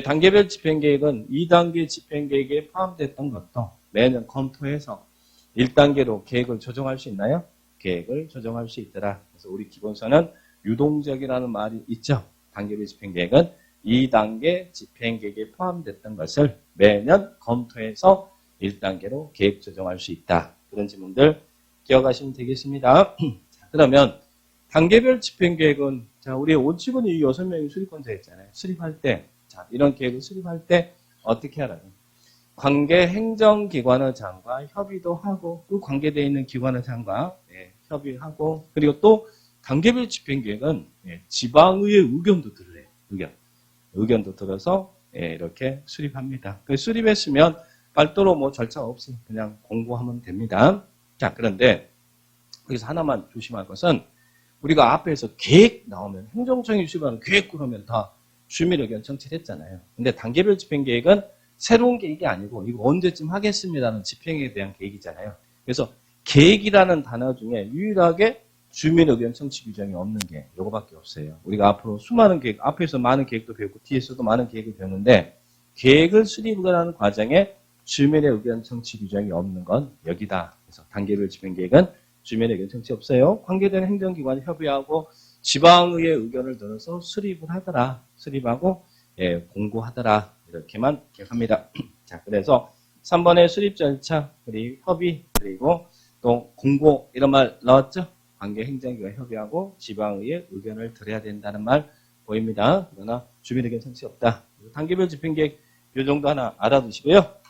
단계별 집행계획은 2단계 집행계획에 포함됐던 것도 매년 검토해서 1단계로 계획을 조정할 수 있나요? 계획을 조정할 수 있더라. 그래서 우리 기본서는 유동적이라는 말이 있죠. 단계별 집행계획은 2단계 집행계획에 포함됐던 것을 매년 검토해서 1단계로 계획 조정할 수 있다. 그런 지문들 기억하시면 되겠습니다. 자, 그러면 단계별 집행계획은 자, 우리 원칙은 이 6명이 수립권자였잖아요. 수립할 때, 자, 이런 계획을 수립할 때 어떻게 하라고? 관계 행정기관의 장과 협의도 하고, 그 관계되어 있는 기관의 장과 협의하고, 그리고 또 단계별 집행계획은 지방의회 의견도 들래요. 의견도 들어서 이렇게 수립합니다. 그 수립했으면 별도로 뭐 절차 없이 그냥 공고하면 됩니다. 자, 그런데 여기서 하나만 조심할 것은 우리가 앞에서 계획 나오면 행정청이 수립하는 계획 그러면 다 주민 의견 청취했잖아요. 근데 단계별 집행계획은 새로운 계획이 아니고 이거 언제쯤 하겠습니다는 집행에 대한 계획이잖아요. 그래서 계획이라는 단어 중에 유일하게 주민 의견 청취 규정이 없는 게 이거밖에 없어요. 우리가 앞으로 수많은 계획, 앞에서 많은 계획도 배우고 뒤에서도 많은 계획을 배우는데 계획을 수립하는 과정에 주민의 의견 청취 규정이 없는 건 여기다. 그래서 단계별 집행계획은 주민의 의견 청취 없어요. 관계된 행정기관이 협의하고 지방의회 의견을 들어서 수립을 하더라. 수립하고 공고하더라. 이렇게만 기억합니다. 자, 그래서 3번의 수립 절차, 그리고 협의, 그리고 또 공고 이런 말 나왔죠? 관계 행정기관 협의하고 지방의회 의견을 들어야 된다는 말 보입니다. 그러나 주민 의견 청취 없다. 단계별 집행계획 이 정도 하나 알아두시고요.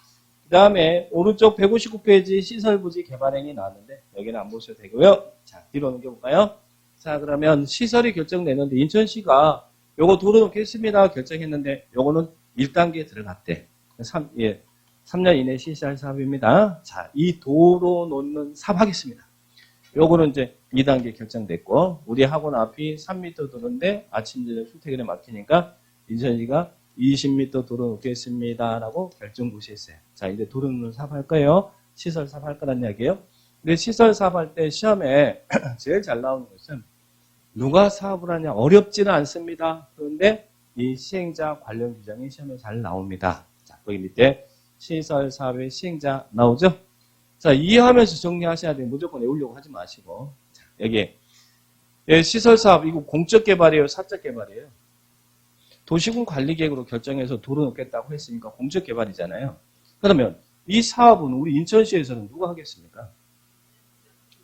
그 다음에 오른쪽 159페이지 시설부지 개발행위 나왔는데 여기는 안 보셔도 되고요. 자, 뒤로 넘겨볼까요? 자, 그러면 시설이 결정되는데 인천시가 요거 도로 놓겠습니다 결정했는데 요거는 1단계에 들어갔대. 3년 이내 실시할 사업입니다. 자, 이 도로 놓는 사업 하겠습니다. 요거는 이제 2단계 결정됐고 우리 학원 앞이 3m 도로인데 아침 저녁 출퇴근에 막히니까 인천시가 20m 도로 놓겠습니다라고 결정 고시했어요. 자, 이제 도로 놓는 사업 할 거예요. 시설 사업 할 거란 이야기예요. 근데 시설 사업 할 때 시험에 제일 잘 나오는 것은 누가 사업을 하냐 어렵지는 않습니다. 그런데 이 시행자 관련 규정이 시험에 잘 나옵니다. 자, 거기 밑에 시설 사업의 시행자 나오죠? 자, 이해하면서 정리하셔야 돼요. 무조건 외우려고 하지 마시고. 자, 여기 시설 사업 이거 공적 개발이에요, 사적 개발이에요. 도시군 관리계획으로 결정해서 도로 놓겠다고 했으니까 공적 개발이잖아요. 그러면 이 사업은 우리 인천시에서는 누가 하겠습니까?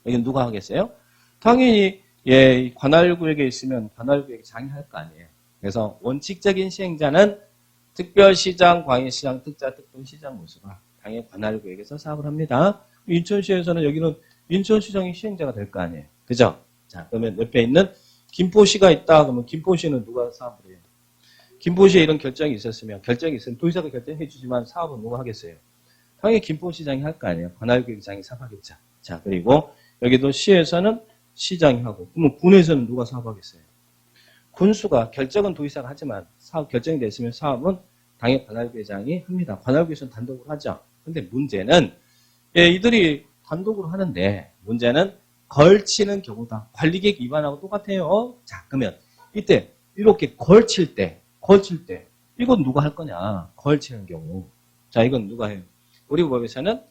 여기 누가 하겠어요? 당연히 관할구역에 있으면 관할구역에 장이 할 거 아니에요. 그래서 원칙적인 시행자는 특별시장, 광역시장, 특자, 특동시장 모수가 당연히 관할구역에서 사업을 합니다. 인천시에서는 여기는 인천시장이 시행자가 될 거 아니에요. 그죠? 자, 그러면 옆에 있는 김포시가 있다. 그러면 김포시는 누가 사업을 해요? 김포시에 이런 결정이 있었으면 도지사가 결정해 주지만 사업은 누가 하겠어요? 당연히 김포시장이 할 거 아니에요. 관할구역장이 사업하겠죠. 자, 그리고 여기도 시에서는 시장이 하고, 그러면 군에서는 누가 사업하겠어요? 군수가 결정은 도지사가 하지만 사업 결정이 됐으면 사업은 당연히 관할구역장이 합니다. 관할구역에서는 단독으로 하죠. 근데 문제는 이들이 단독으로 하는데 문제는 걸치는 경우다. 관리계획 위반하고 똑같아요. 자, 그러면 이때 이렇게 걸칠 때 이건 누가 할 거냐? 걸치는 경우. 자, 이건 누가 해요? 우리 법에서는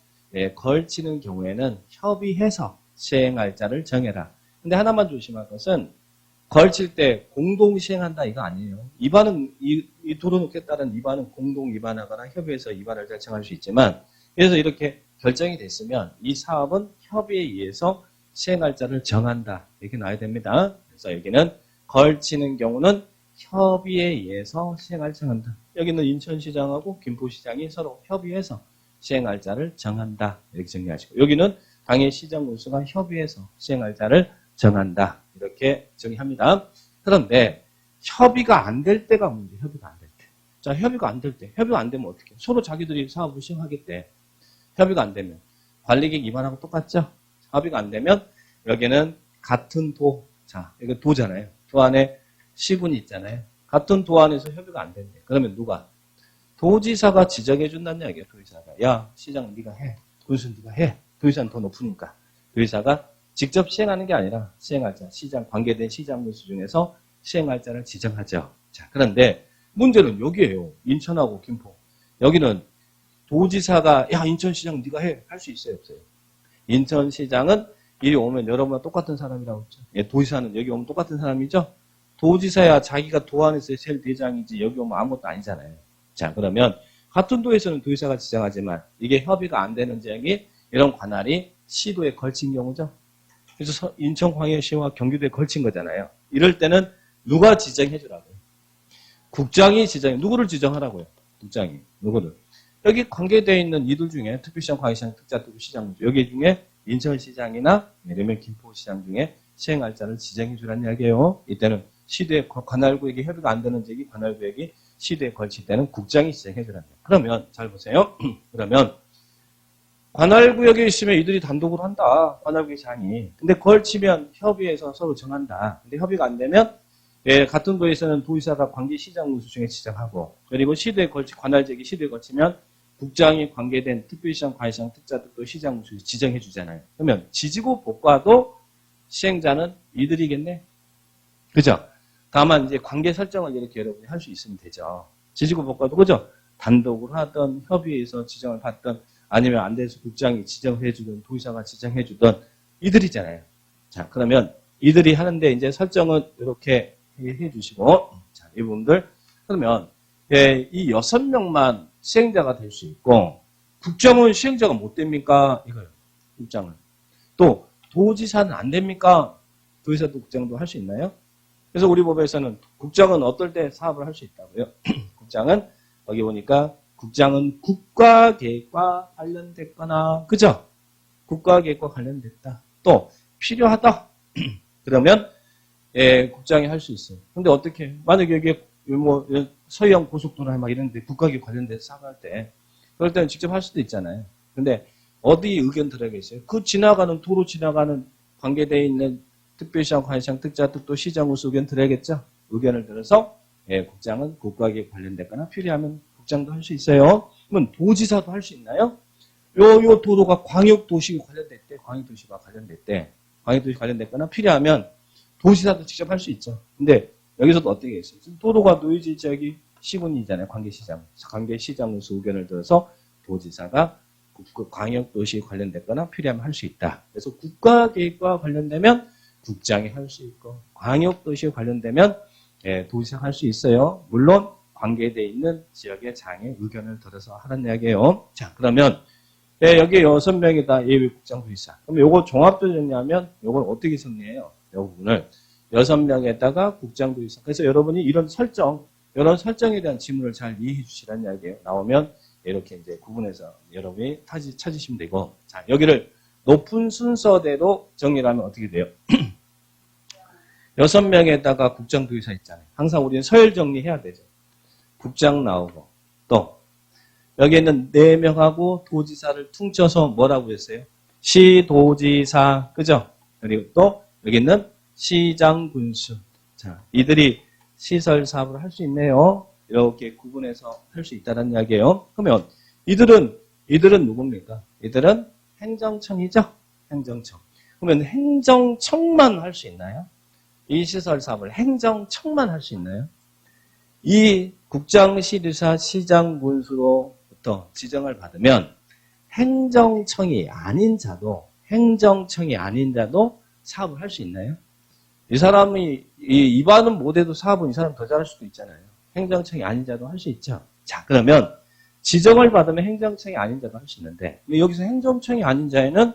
걸치는 경우에는 협의해서 시행할 자를 정해라. 근데 하나만 조심할 것은 걸칠 때 공동 시행한다 이거 아니에요. 위반은 이 도로 놓겠다는 위반은 공동 위반하거나 협의해서 위반을 결정할 수 있지만 그래서 이렇게 결정이 됐으면 이 사업은 협의에 의해서 시행할 자를 정한다. 이렇게 나와야 됩니다. 그래서 여기는 걸치는 경우는 협의에 의해서 시행할 정한다. 여기는 인천시장하고 김포시장이 서로 협의해서 시행할 자를 정한다. 이렇게 정리하시고 여기는 당의 시장 군수가 협의해서 시행할 자를 정한다. 이렇게 정의합니다. 그런데 협의가 안 될 때가 문제, 협의가 안 될 때. 자, 협의가 안 될 때. 협의가 안 되면 어떻게? 서로 자기들이 사업을 시행하겠대. 협의가 안 되면. 관리객 위반하고 똑같죠? 합의가 안 되면 여기는 같은 도. 자, 이거 도잖아요. 도 안에 시군이 있잖아요. 같은 도 안에서 협의가 안 된대. 그러면 누가? 도지사가 지정해 준다는 이야기야. 도지사가. 야, 시장 네가 해. 군수 네가 해. 도지사는 더 높으니까. 도지사가 직접 시행하는 게 아니라 시행할자, 시장 관계된 시장 군수 중에서 시행할자를 지정하죠. 자, 그런데 문제는 여기에요. 인천하고 김포. 여기는 도지사가 야, 인천시장 네가 해. 할 수 있어요, 없어요? 인천시장은 이리 오면 여러분과 똑같은 사람이라고 했죠. 예, 도지사는 여기 오면 똑같은 사람이죠. 도지사야 자기가 도 안에서 제일 대장이지 여기 오면 아무것도 아니잖아요. 자, 그러면 같은 도에서는 도지사가 지정하지만 이게 협의가 안 되는 지역이 이런 관할이 시도에 걸친 경우죠. 그래서 인천광역시와 경기도에 걸친 거잖아요. 이럴 때는 누가 지정해 주라고요? 국장이 지정해. 누구를 지정하라고요? 국장이. 누구를? 여기 관계되어 있는 이들 중에 특별시장, 광역시장, 특자특구시장 여기 중에 인천시장이나 아니면 김포시장 중에 시행할자를 지정해 주라는 이야기예요. 이때는 시도에 관할구역이 협의가 안 되는 지역이 관할구역이 시도에 걸칠 때는 국장이 지정해 주라는 거예요. 그러면 잘 보세요. 그러면 관할구역에 있으면 이들이 단독으로 한다. 관할구역 장이. 근데 걸치면 협의해서 서로 정한다. 근데 협의가 안 되면 예, 같은 도에서는 도지사가 관계시장 군수 중에 지정하고 그리고 시도에 걸치 관할지역이 시도에 걸치면 국장이 관계된 특별시장, 관시장, 특자특도 시장 군수 지정해 주잖아요. 그러면 지지고 복과도 시행자는 이들이겠네. 그죠? 다만 이제 관계 설정을 이렇게 여러분이 할 수 있으면 되죠. 지지고 복과도 그죠? 단독으로 하던 협의해서 지정을 받던 아니면 안 돼서 국장이 지정해 주든 도지사가 지정해 주든 이들이잖아요. 자, 그러면 이들이 하는데 이제 설정은 이렇게 해 주시고 자, 이 부분들 그러면 예, 이 6명만 시행자가 될 수 있고 국장은 시행자가 못 됩니까? 이거요. 국장은. 또 도지사는 안 됩니까? 도지사도 국장도 할 수 있나요? 그래서 우리 법에서는 국장은 어떨 때 사업을 할 수 있다고요? 국장은 여기 보니까 국장은 국가계획과 관련됐거나 그죠? 국가계획과 관련됐다. 또 필요하다. 그러면 예, 국장이 할 수 있어요. 근데 어떻게 만약에 여기에 뭐 서해안 고속도로나 막 이런데 국가계획 관련돼서 사업할 때 그럴 때는 직접 할 수도 있잖아요. 근데 어디 의견 들어야겠어요? 그 지나가는 도로 지나가는 관계되어 있는 특별시장, 관시장, 특자특도 시장 군수 의견 들어야겠죠? 의견을 들어서 예, 국장은 국가계획 관련됐거나 필요하면 국장도 할 수 있어요. 그러면 도지사도 할 수 있나요? 요 도로가 광역도시 관련됐대. 광역도시가 관련됐대. 광역도시 관련됐거나 필요하면 도지사도 직접 할 수 있죠. 근데 여기서도 어떻게 했어요? 도로가 노이즈 지역이 시군이잖아요. 관계시장. 관계시장 군수 의견을 들어서 도지사가 광역도시 관련됐거나 필요하면 할 수 있다. 그래서 국가계획과 관련되면 국장이 할 수 있고 광역도시에 관련되면 예, 도지사가 할 수 있어요. 물론 관계되어 있는 지역의 장의 의견을 들어서 하는 이야기예요. 자, 그러면 예, 여기 6명이다. 예외국장 도지사. 그럼 요거 종합도 정리하면 요걸 어떻게 정리해요? 이 부분을 6명에다가 국장 도지사. 그래서 여러분이 이런 설정에 대한 지문을 잘 이해해 주시라는 이야기예요. 나오면 이렇게 이제 구분해서 여러분이 찾으시면 되고. 자, 여기를 높은 순서대로 정리를 하면 어떻게 돼요? 6명에다가 국장 도지사 있잖아요. 항상 우리는 서열 정리해야 되죠. 국장 나오고 또 여기에는 4명하고 도지사를 퉁쳐서 뭐라고 했어요? 시도지사. 그죠? 그리고 또 여기는 시장 군수. 자, 이들이 시설 사업을 할 수 있네요. 이렇게 구분해서 할 수 있다는 이야기예요. 그러면 이들은 누굽니까? 이들은 행정청이죠. 행정청. 그러면 행정청만 할 수 있나요? 이 시설 사업을 행정청만 할 수 있나요? 이 국장시도지사 시장군수로부터 지정을 받으면 행정청이 아닌 자도 사업을 할 수 있나요? 이 사람이 입안은 못해도 사업은 이 사람 더 잘할 수도 있잖아요. 행정청이 아닌 자도 할 수 있죠. 자, 그러면 지정을 받으면 행정청이 아닌 자도 할 수 있는데 여기서 행정청이 아닌 자에는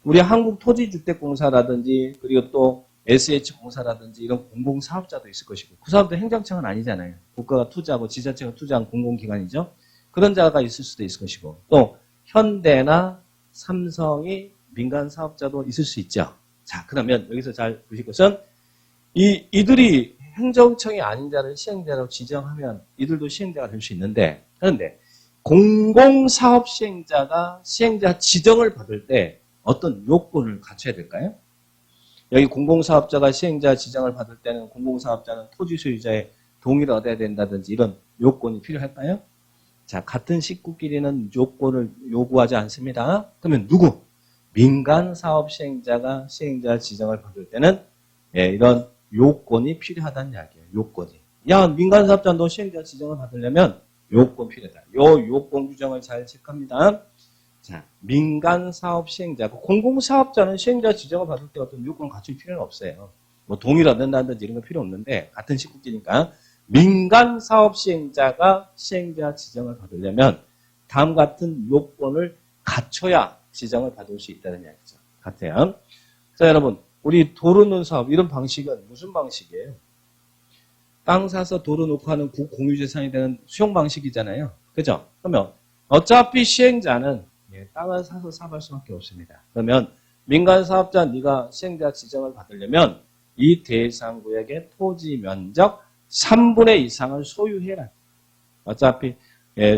우리 한국토지주택공사라든지 그리고 또 SH공사라든지 이런 공공사업자도 있을 것이고 그 사람도 행정청은 아니잖아요. 국가가 투자하고 지자체가 투자한 공공기관이죠. 그런 자가 있을 수도 있을 것이고 또 현대나 삼성이 민간사업자도 있을 수 있죠. 자, 그러면 여기서 잘 보실 것은 이들이 행정청이 아닌 자를 시행자로 지정하면 이들도 시행자가 될 수 있는데, 그런데 공공사업 시행자가 시행자 지정을 받을 때 어떤 요건을 갖춰야 될까요? 여기 공공사업자가 시행자 지정을 받을 때는 공공사업자는 토지 소유자의 동의를 얻어야 된다든지 이런 요건이 필요할까요? 자, 같은 식구끼리는 요건을 요구하지 않습니다. 그러면 누구? 민간사업 시행자가 시행자 지정을 받을 때는 이런 요건이 필요하다는 이야기예요. 요건이. 야, 민간사업자 너 시행자 지정을 받으려면 요건 필요하다. 요 요건 규정을 잘 체크합니다. 자, 민간사업 시행자, 공공사업자는 시행자 지정을 받을 때 어떤 요건 갖출 필요는 없어요. 뭐 동의를 얻는다든지 이런 거 필요 없는데 같은 식구끼니까 민간사업 시행자가 시행자 지정을 받으려면 다음 같은 요건을 갖춰야 지정을 받을 수 있다는 이야기죠. 같아요. 자, 여러분, 우리 도로 놓는 사업 이런 방식은 무슨 방식이에요? 땅 사서 도로 놓고 하는 공유재산이 되는 수용 방식이잖아요. 그죠? 그러면 어차피 시행자는 땅을 사서 사업할 수밖에 없습니다. 그러면 민간사업자 네가 시행자 지정을 받으려면 이 대상구역의 토지 면적 3분의 이상을 소유해라. 어차피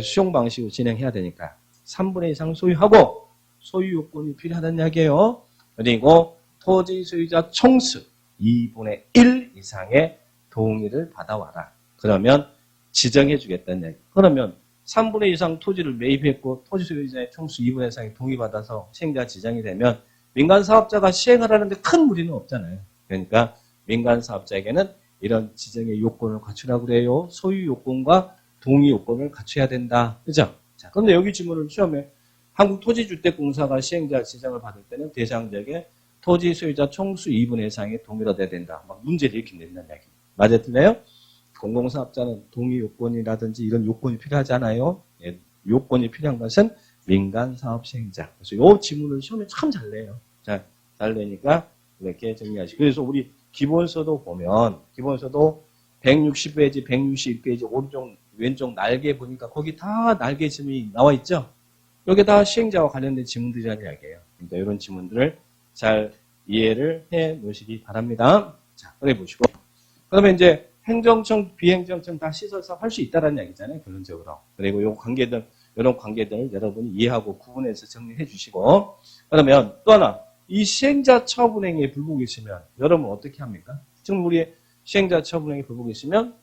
수용 방식으로 진행해야 되니까 3분의 이상 소유하고 소유 요건이 필요하다는 이야기예요. 그리고 토지 소유자 총수 2분의 1 이상의 동의를 받아와라. 그러면 지정해 주겠다는 이야기. 그러면 3분의 2 이상 토지를 매입했고 토지 소유자의 총수 2분의 1 이상이 동의받아서 시행자 지정이 되면 민간사업자가 시행하라는데 큰 무리는 없잖아요. 그러니까 민간사업자에게는 이런 지정의 요건을 갖추라고 그래요. 소유 요건과 동의 요건을 갖춰야 된다. 그죠? 자, 그런데 여기 질문을 시험에 한국토지주택공사가 시행자 지정을 받을 때는 대상자에게 토지 소유자 총수 2분의 1 이상의 동의를 얻어야 된다. 막 문제를 일으킨다는 이야기. 맞아요? 틀려요? 공공사업자는 동의 요건이라든지 이런 요건이 필요하지 않아요. 요건이 필요한 것은 민간사업 시행자. 그래서 이 지문을 시험에 참 잘 내요. 자, 잘 내니까 이렇게 정리하시고. 그래서 우리 기본서도 보면, 기본서도 160페이지, 161페이지, 오른쪽, 왼쪽 날개 보니까 거기 다 날개 지문이 나와 있죠? 여기 다 시행자와 관련된 지문들이라는 이야기예요. 그러니까 이런 지문들을 잘 이해를 해 놓으시기 바랍니다. 자, 그래 보시고. 그러면 이제 행정청, 비행정청 다 시설사 할 수 있다는 얘기잖아요, 결론적으로. 그리고 요 관계들, 이런 관계들 여러분이 이해하고 구분해서 정리해 주시고. 그러면 또 하나, 이 시행자 처분행위에 불복이 있으면 여러분 어떻게 합니까? 지금 우리 시행자 처분행위에 불복이 있으면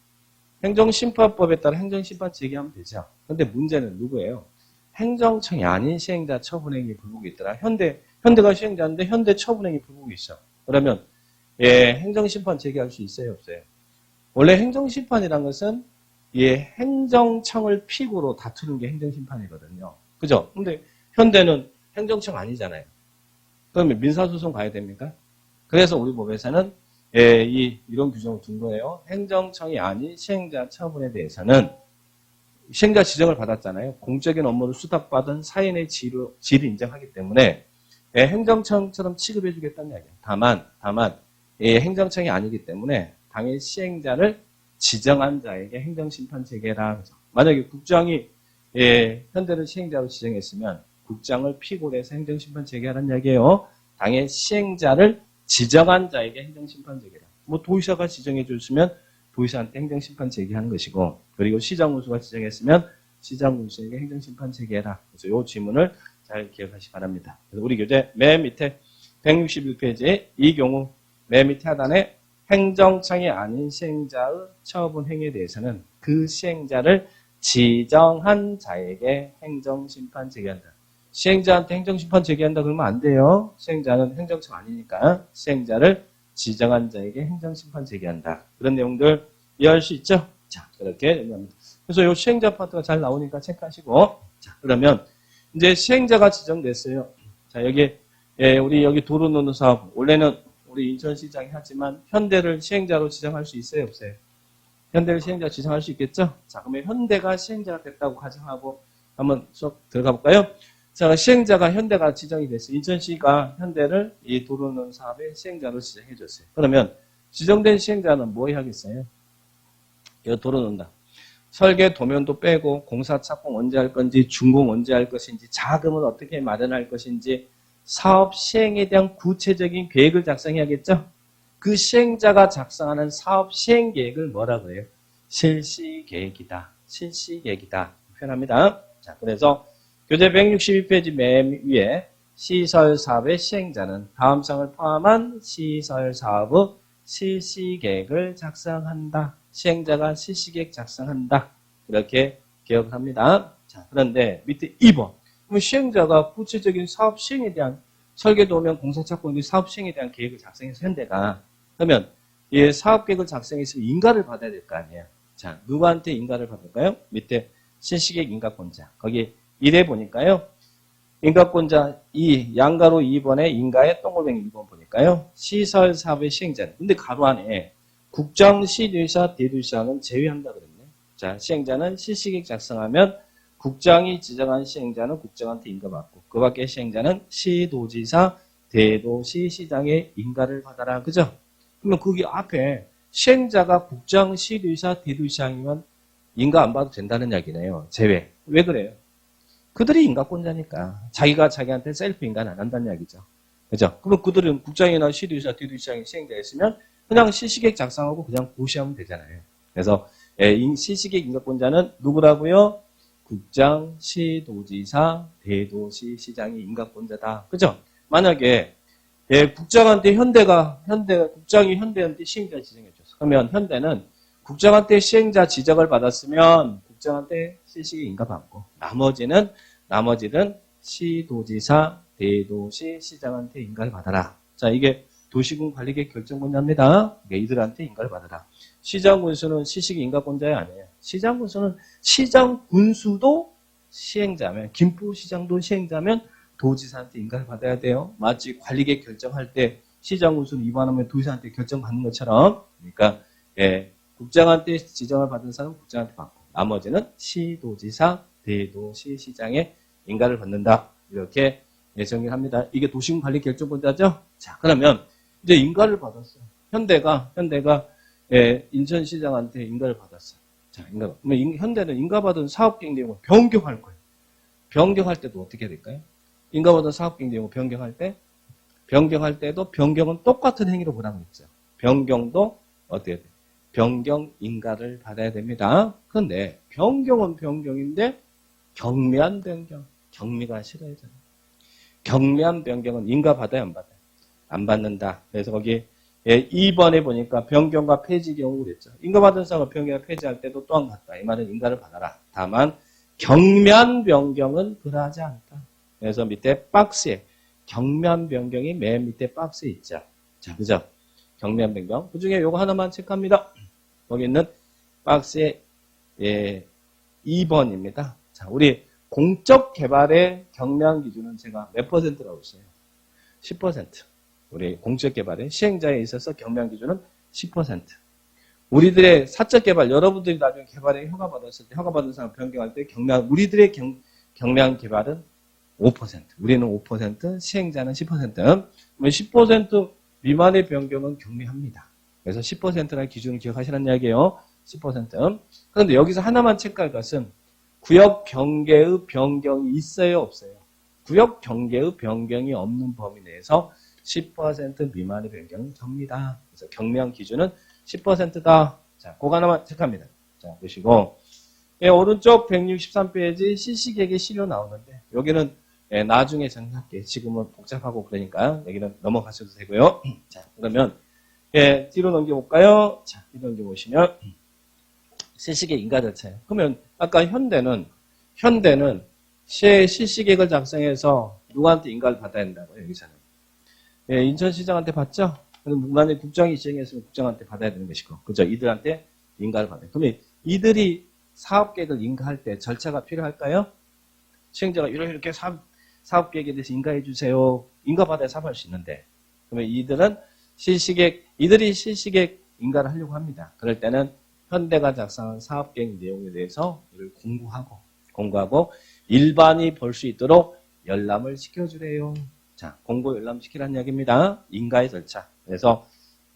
행정심판법에 따라 행정심판 제기하면 되죠. 그런데 문제는 누구예요? 행정청이 아닌 시행자 처분행위에 불복이 있더라. 현대가 시행자인데 현대 처분행위 불복이 있어. 그러면 행정심판 제기할 수 있어요, 없어요? 원래 행정심판이란 것은 행정청을 픽으로 다투는 게 행정심판이거든요. 그죠? 근데 현대는 행정청 아니잖아요. 그러면 민사소송 가야 됩니까? 그래서 우리 법에서는 이런 규정을 둔 거예요. 행정청이 아닌 시행자 처분에 대해서는 시행자 지정을 받았잖아요. 공적인 업무를 수탁받은 사인의 지를 인정하기 때문에 행정청처럼 취급해 주겠다는 이야기예요. 다만 행정청이 아니기 때문에 당의 시행자를 지정한 자에게 행정심판 체계라. 만약에 국장이 현대를 시행자로 지정했으면 국장을 픽으로 해서 행정심판 체계하라는 이야기예요. 당의 시행자를 지정한 자에게 행정심판 체계라. 뭐 도의사가 지정해 줬으면 도의사한테 행정심판 제기하는 것이고, 그리고 시장군수가 지정했으면 시장군수에게 행정심판 제기해라. 그래서 이 지문을 잘 기억하시기 바랍니다. 그래서 우리 교재 맨 밑에 161페이지에 이 경우 맨 밑에 하단에 행정청이 아닌 시행자의 처분 행위에 대해서는 그 시행자를 지정한 자에게 행정심판 제기한다. 시행자한테 행정심판 제기한다 그러면 안 돼요. 시행자는 행정청 아니니까 시행자를 지정한 자에게 행정심판 제기한다. 그런 내용들 이해할 수 있죠? 자, 그렇게 정리합니다. 그래서 이 시행자 파트가 잘 나오니까 체크하시고. 자, 그러면 이제 시행자가 지정됐어요. 자, 우리 여기 도로 노는 사업. 원래는 우리 인천시장이 하지만 현대를 시행자로 지정할 수 있어요, 없어요? 현대를 시행자 지정할 수 있겠죠? 자, 그러면 현대가 시행자가 됐다고 가정하고 한번 쏙 들어가 볼까요? 자, 시행자가 현대가 지정이 됐어요. 인천시가 현대를 이 도로 노는 사업의 시행자로 지정해 줬어요. 그러면 지정된 시행자는 뭐 해야겠어요? 이거 도로 논다. 설계 도면도 빼고 공사 착공 언제 할 건지, 준공 언제 할 것인지, 자금은 어떻게 마련할 것인지, 사업 시행에 대한 구체적인 계획을 작성해야겠죠? 그 시행자가 작성하는 사업 시행 계획을 뭐라 그래요? 실시계획이다. 실시계획이다. 표현합니다. 자, 그래서 교재 162페이지 맨 위에 시설 사업의 시행자는 다음 사항을 포함한 시설 사업의 실시계획을 작성한다. 시행자가 실시계획 작성한다. 이렇게 기억합니다. 자, 그런데 밑에 2번. 그럼 시행자가 구체적인 사업 시행에 대한 설계 도면 공사 착공 등 사업 시행에 대한 계획을 작성해서 현대가 그러면 이 사업 계획을 작성했으면 인가를 받아야 될 거 아니에요. 자, 누구한테 인가를 받을까요? 밑에 실시계획 인가권자. 거기 1에 보니까요. 인가권자 2, 양가로 2번에 인가의 동글뱅이 2번 보니까요. 시설 사업의 시행자. 근데 가로 안에 국장, 시도지사, 대도시장은 제외한다 그랬네. 자, 시행자는 실시계획 작성하면 국장이 지정한 시행자는 국장한테 인가받고 그 밖에 시행자는 시도지사, 대도시, 시장의 인가를 받아라. 그죠? 그러면 거기 앞에 시행자가 국장, 시도지사, 대도시장이면 인가 안 받아도 된다는 이야기네요. 제외. 왜 그래요? 그들이 인가권자니까 자기가 자기한테 셀프 인가는 안 한다는 이야기죠. 그죠? 그럼 그들은 국장이나 시도지사, 대도시장이 시행자였으면 그냥 실시계획 작성하고 그냥 고시하면 되잖아요. 그래서 실시계획 인가권자는 누구라고요? 국장, 시도지사, 대도시, 시장이 인가권자다. 그죠? 만약에 국장한테 국장이 현대한테 시행자 지정해줬어. 그러면 현대는 국장한테 시행자 지정을 받았으면 국장한테 실시계획 인가받고 나머지는 시도지사, 대도시, 시장한테 인가를 받아라. 자, 이게 도시군 관리계획 결정권자입니다. 이들한테 인가를 받아라. 시장군수는 실시계획 인가권자야 아니에요. 시장군수는 시장군수도 시행자면 김포시장도 시행자면 도지사한테 인가를 받아야 돼요. 마치 관리계획 결정할 때 시장군수는 위반하면 도지사한테 결정받는 것처럼 그러니까 국장한테 지정을 받은 사람은 국장한테 받고 나머지는 시도지사, 대도시, 시장의 인가를 받는다. 이렇게 정리합니다. 이게 도시군 관리 결정권자죠. 자, 그러면 이제 인가를 받았어요. 현대가 인천시장한테 인가를 받았어요. 자, 그러면 현대는 인가받은 사업계획 내용을 변경할 거예요. 변경할 때도 어떻게 될까요? 인가받은 사업계획 내용을 변경할 때도 변경은 똑같은 행위로 보라고 했죠. 변경도 어떻게 돼요? 변경 인가를 받아야 됩니다. 그런데 변경은 변경인데 경미한 변경, 경미가 싫어야잖아요. 경미한 변경은 인가 받아요, 안 받아요? 안 받는다. 그래서 거기 2번에 보니까 변경과 폐지 경우 그랬죠. 인가받은 사항을 변경과 폐지할 때도 또한 같다. 이 말은 인가를 받아라. 다만 경미한 변경은 그러하지 않다. 그래서 밑에 박스에 경미한 변경이 맨 밑에 박스에 있죠. 자, 그죠? 경미한 변경. 그 중에 요거 하나만 체크합니다. 거기 있는 박스에 2번입니다. 자, 우리 공적 개발의 경미한 기준은 제가 몇 %라고 했어요? 10%. 우리 공적 개발의 시행자에 있어서 경미한 기준은 10%. 우리들의 사적 개발, 여러분들이 나중에 개발에 허가받았을 때, 허가받은 사람 변경할 때 우리들의 경미한 개발은 5%. 우리는 5%, 시행자는 10%. 그러면 10% 미만의 변경은 경미합니다. 그래서 10%라는 기준을 기억하시라는 이야기예요. 10%. 그런데 여기서 하나만 체크할 것은 구역 경계의 변경이 있어요, 없어요? 구역 경계의 변경이 없는 범위 내에서 10% 미만의 변경은 경미다. 그래서 경미한 기준은 10%다. 자, 그거 하나만 체크합니다. 자, 보시고. 오른쪽 163페이지 실시계획의 시료 나오는데, 여기는 나중에 정리할게요. 지금은 복잡하고 그러니까, 여기는 넘어가셔도 되고요. 자, 그러면, 뒤로 넘겨볼까요? 자, 뒤로 넘겨보시면, 실시계획 인가 절차예요. 그러면, 아까 현대는 실시계획을 작성해서 누구한테 인가를 받아야 된다고요, 여기서는. 인천시장한테 받죠? 만약에 국장이 시행했으면 국장한테 받아야 되는 것이고, 그죠? 이들한테 인가를 받아요. 그러면 이들이 사업계획을 인가할 때 절차가 필요할까요? 시행자가 이렇게 사업계획에 대해서 인가해 주세요. 인가받아야 사업할 수 있는데. 그러면 이들이 실시계획 인가를 하려고 합니다. 그럴 때는 현대가 작성한 사업계획 내용에 대해서 이를 공고하고 일반이 볼 수 있도록 열람을 시켜주래요. 자, 공고 열람 시키라는 이야기입니다. 인가의 절차. 그래서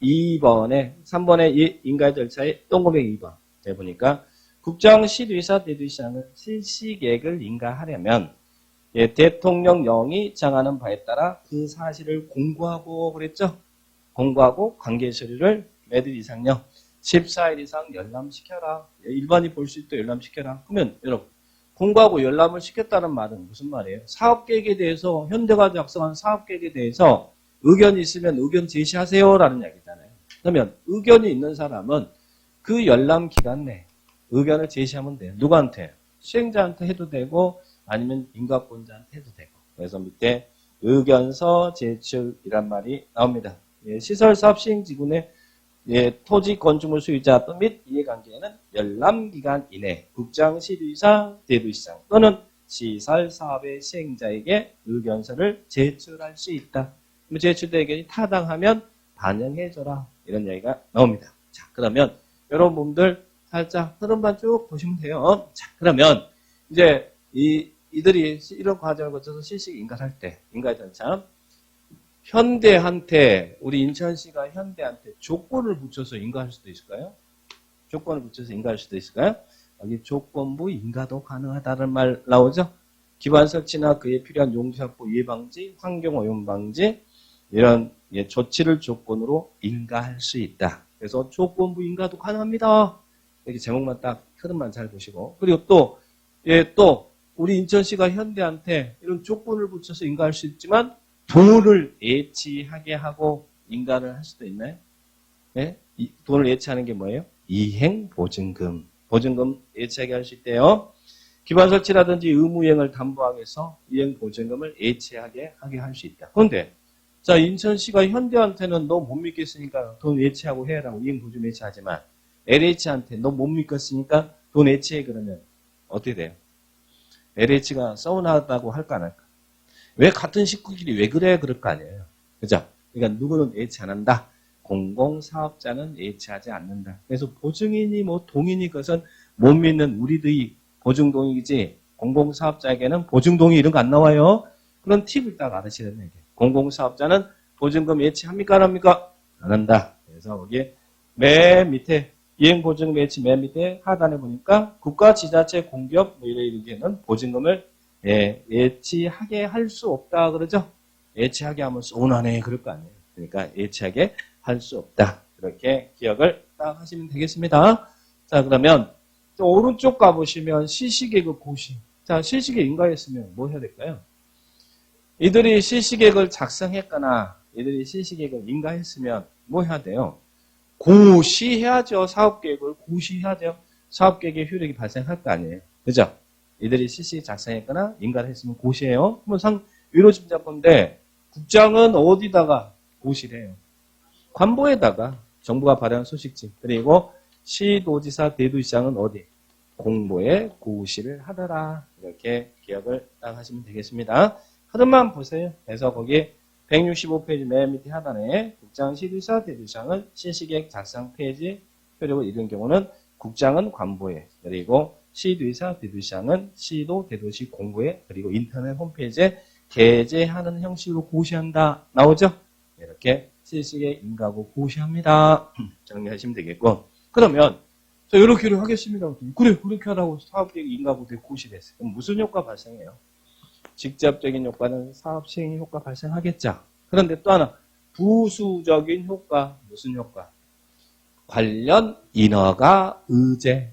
3번의 인가의 절차의 동그라미 2번. 제가 보니까 국장, 시도지사, 대도시장은 실시계획을 인가하려면 대통령령이 정하는 바에 따라 그 사실을 공고하고 그랬죠? 공고하고 관계 서류를 몇 일 이상요? 14일 이상 열람시켜라. 일반이 볼 수 있도록 열람시켜라. 그러면 여러분 공고하고 열람을 시켰다는 말은 무슨 말이에요? 사업계획에 대해서 현대가 작성한 사업계획에 대해서 의견이 있으면 의견 제시하세요라는 얘기잖아요. 그러면 의견이 있는 사람은 그 열람 기간 내에 의견을 제시하면 돼요. 누구한테? 시행자한테 해도 되고 아니면 인가권자한테 해도 되고. 그래서 밑에 의견서 제출이란 말이 나옵니다. 예, 시설사업 시행지구내 예, 토지 건축물 소유자 및 이해관계에는 열람기간 이내 국장 시도의사 대도시장 또는 시설사업의 시행자에게 의견서를 제출할 수 있다. 제출된 의견이 타당하면 반영해줘라. 이런 얘기가 나옵니다. 자, 그러면 여러분들 살짝 흐름만 쭉 보시면 돼요. 자, 그러면 이제 이들이 이런 과정을 거쳐서 실식 인가할 때, 인가 절차, 현대한테, 우리 인천시가 현대한테 조건을 붙여서 인가할 수도 있을까요? 조건을 붙여서 인가할 수도 있을까요? 여기 조건부 인가도 가능하다는 말 나오죠? 기반 설치나 그에 필요한 용지 확보 예방지, 환경 오염 방지, 이런 조치를 조건으로 인가할 수 있다. 그래서 조건부 인가도 가능합니다. 이렇게 제목만 딱 흐름만 잘 보시고. 그리고 또, 우리 인천시가 현대한테 이런 조건을 붙여서 인가할 수 있지만 돈을 예치하게 하고 인가를 할 수도 있나요? 네? 돈을 예치하는 게 뭐예요? 이행보증금. 보증금 예치하게 할 수 있대요. 기반 설치라든지 의무이행을 담보하기 위해서 이행보증금을 예치하게 하게 할 수 있다. 그런데 자, 인천시가 현대한테는 너 못 믿겠으니까 돈 예치하고 해라고 이행보증금 예치하지만 LH한테 너 못 믿겠으니까 돈 예치해 그러면 어떻게 돼요? LH가 서운하다고 할까 안 할까? 왜 같은 식구끼리 왜 그래? 그럴 거 아니에요. 그죠? 그러니까 누구는 예치 안 한다. 공공사업자는 예치하지 않는다. 그래서 보증인이 뭐 동인이 그것은 못 믿는 우리들이 보증동의이지 공공사업자에게는 보증동의 이런 거 안 나와요. 그런 팁을 딱 알으시는 얘기예요. 공공사업자는 보증금 예치합니까? 안 합니까? 안 한다. 그래서 거기에 맨 밑에 이행보증금 예치 맨 밑에 하단에 보니까 국가지자체 공기업 뭐 이런 게는 보증금을 예치하게 할 수 없다 그러죠. 예치하게 하면 서운하네 그럴 거 아니에요. 그러니까 예치하게 할 수 없다. 그렇게 기억을 딱 하시면 되겠습니다. 자, 그러면 또 오른쪽 가보시면 실시계획 고시. 자, 실시계획 인가했으면 뭐 해야 될까요? 이들이 실시계획을 작성했거나 이들이 실시계획을 인가했으면 뭐 해야 돼요? 고시해야죠. 사업계획을 고시해야죠. 사업계획의 효력이 발생할 거 아니에요. 그죠? 이들이 실시 작성했거나 인가를 했으면 고시해요. 그러면 위로심자건데 국장은 어디다가 고시를 해요? 관보에다가 정부가 발행한 소식지. 그리고 시도지사 대도시장은 어디? 공보에 고시를 하더라. 이렇게 기억을 딱 하시면 되겠습니다. 흐름만 보세요. 그래서 거기 165페이지 맨 밑에 하단에 국장, 시도지사, 대도시장은 실시계획 작성 페이지 효력을 잃은 경우는 국장은 관보에 그리고 시도지사, 대도시장은 시도, 대도시 공보에 그리고 인터넷 홈페이지에 게재하는 형식으로 고시한다. 나오죠? 이렇게 실시계획 인가하고 고시합니다. 정리하시면 되겠고. 그러면 자, 이렇게 하겠습니다. 그래, 그렇게 하라고 사업계획 인가하고 고시됐어요. 그럼 무슨 효과 발생해요? 직접적인 효과는 사업 시행 효과 발생하겠죠. 그런데 또 하나 부수적인 효과 무슨 효과? 관련 인허가 의제.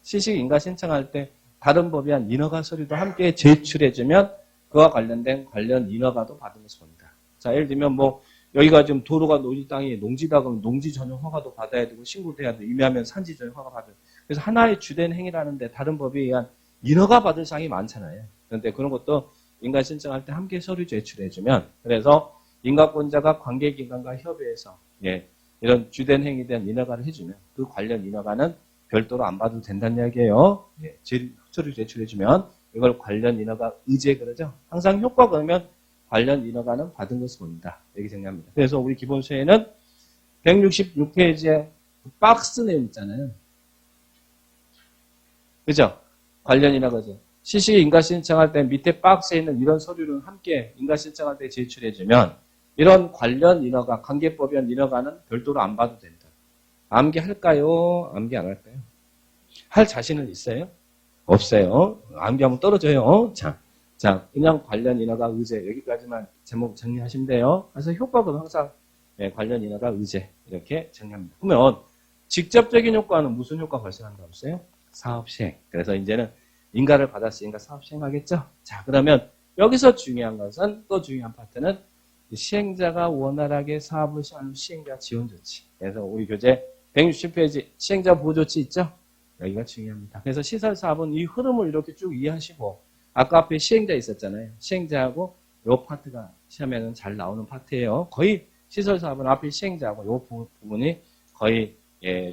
시식 인가 신청할 때 다른 법이 한 인허가 서류도 함께 제출해주면 그와 관련된 관련 인허가도 받은 것을 봅니다. 자, 예를 들면 뭐 여기가 지금 도로가 농지 땅이 농지다 그러면 농지 전용 허가도 받아야 되고 신고도 해야 되고 임의하면 산지 전용 허가 받아요. 그래서 하나의 주된 행위라는데 다른 법에 의한 인허가 받을 사항이 많잖아요. 그런데 그런 것도 인가 신청할 때 함께 서류 제출해주면 그래서 인가권자가 관계기관과 협의해서 이런 주된 행위에 대한 인허가를 해주면 그 관련 인허가는 별도로 안 받아도 된다는 이야기예요. 서류 제출해주면 이걸 관련 인허가 의제 그러죠. 항상 효과 그러면 관련 인허가는 받은 것을 봅니다. 이렇게 정리합니다. 그래서 우리 기본서에는 166페이지에 박스 내용 있잖아요. 그죠? 관련 인허가죠. 시식 인가 신청할 때 밑에 박스에 있는 이런 서류를 함께 인가 신청할 때 제출해주면 이런 관련 인허가, 관계법에 의한 인허가는 별도로 안 봐도 된다. 암기할까요? 암기 안 할까요? 할 자신은 있어요? 없어요. 암기하면 떨어져요. 자, 그냥 관련 인허가 의제 여기까지만 제목 정리하시면 돼요. 그래서 효과는 항상 관련 인하가 의제 이렇게 정리합니다. 그러면 직접적인 효과는 무슨 효과 발생한다고 했어요? 사업 시행. 그래서 이제는 인가를 받았으니까 사업 시행하겠죠. 자, 그러면 여기서 중요한 것은 또 중요한 파트는 시행자가 원활하게 사업을 시행하는 시행자 지원 조치. 그래서 우리 교재 167페이지 시행자 보호 조치 있죠? 여기가 중요합니다. 그래서 시설 사업은 이 흐름을 이렇게 쭉 이해하시고 아까 앞에 시행자 있었잖아요. 시행자하고 요 파트가 시험에는 잘 나오는 파트예요. 거의 시설 사업은 앞에 시행자하고 요 부분이 거의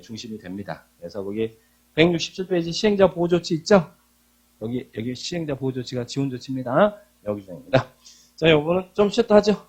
중심이 됩니다. 그래서 거기 167페이지 시행자 보호 조치 있죠? 여기 시행자 보호 조치가 지원 조치입니다. 여기 중입니다. 자, 요거는 좀 쉬었다 하죠?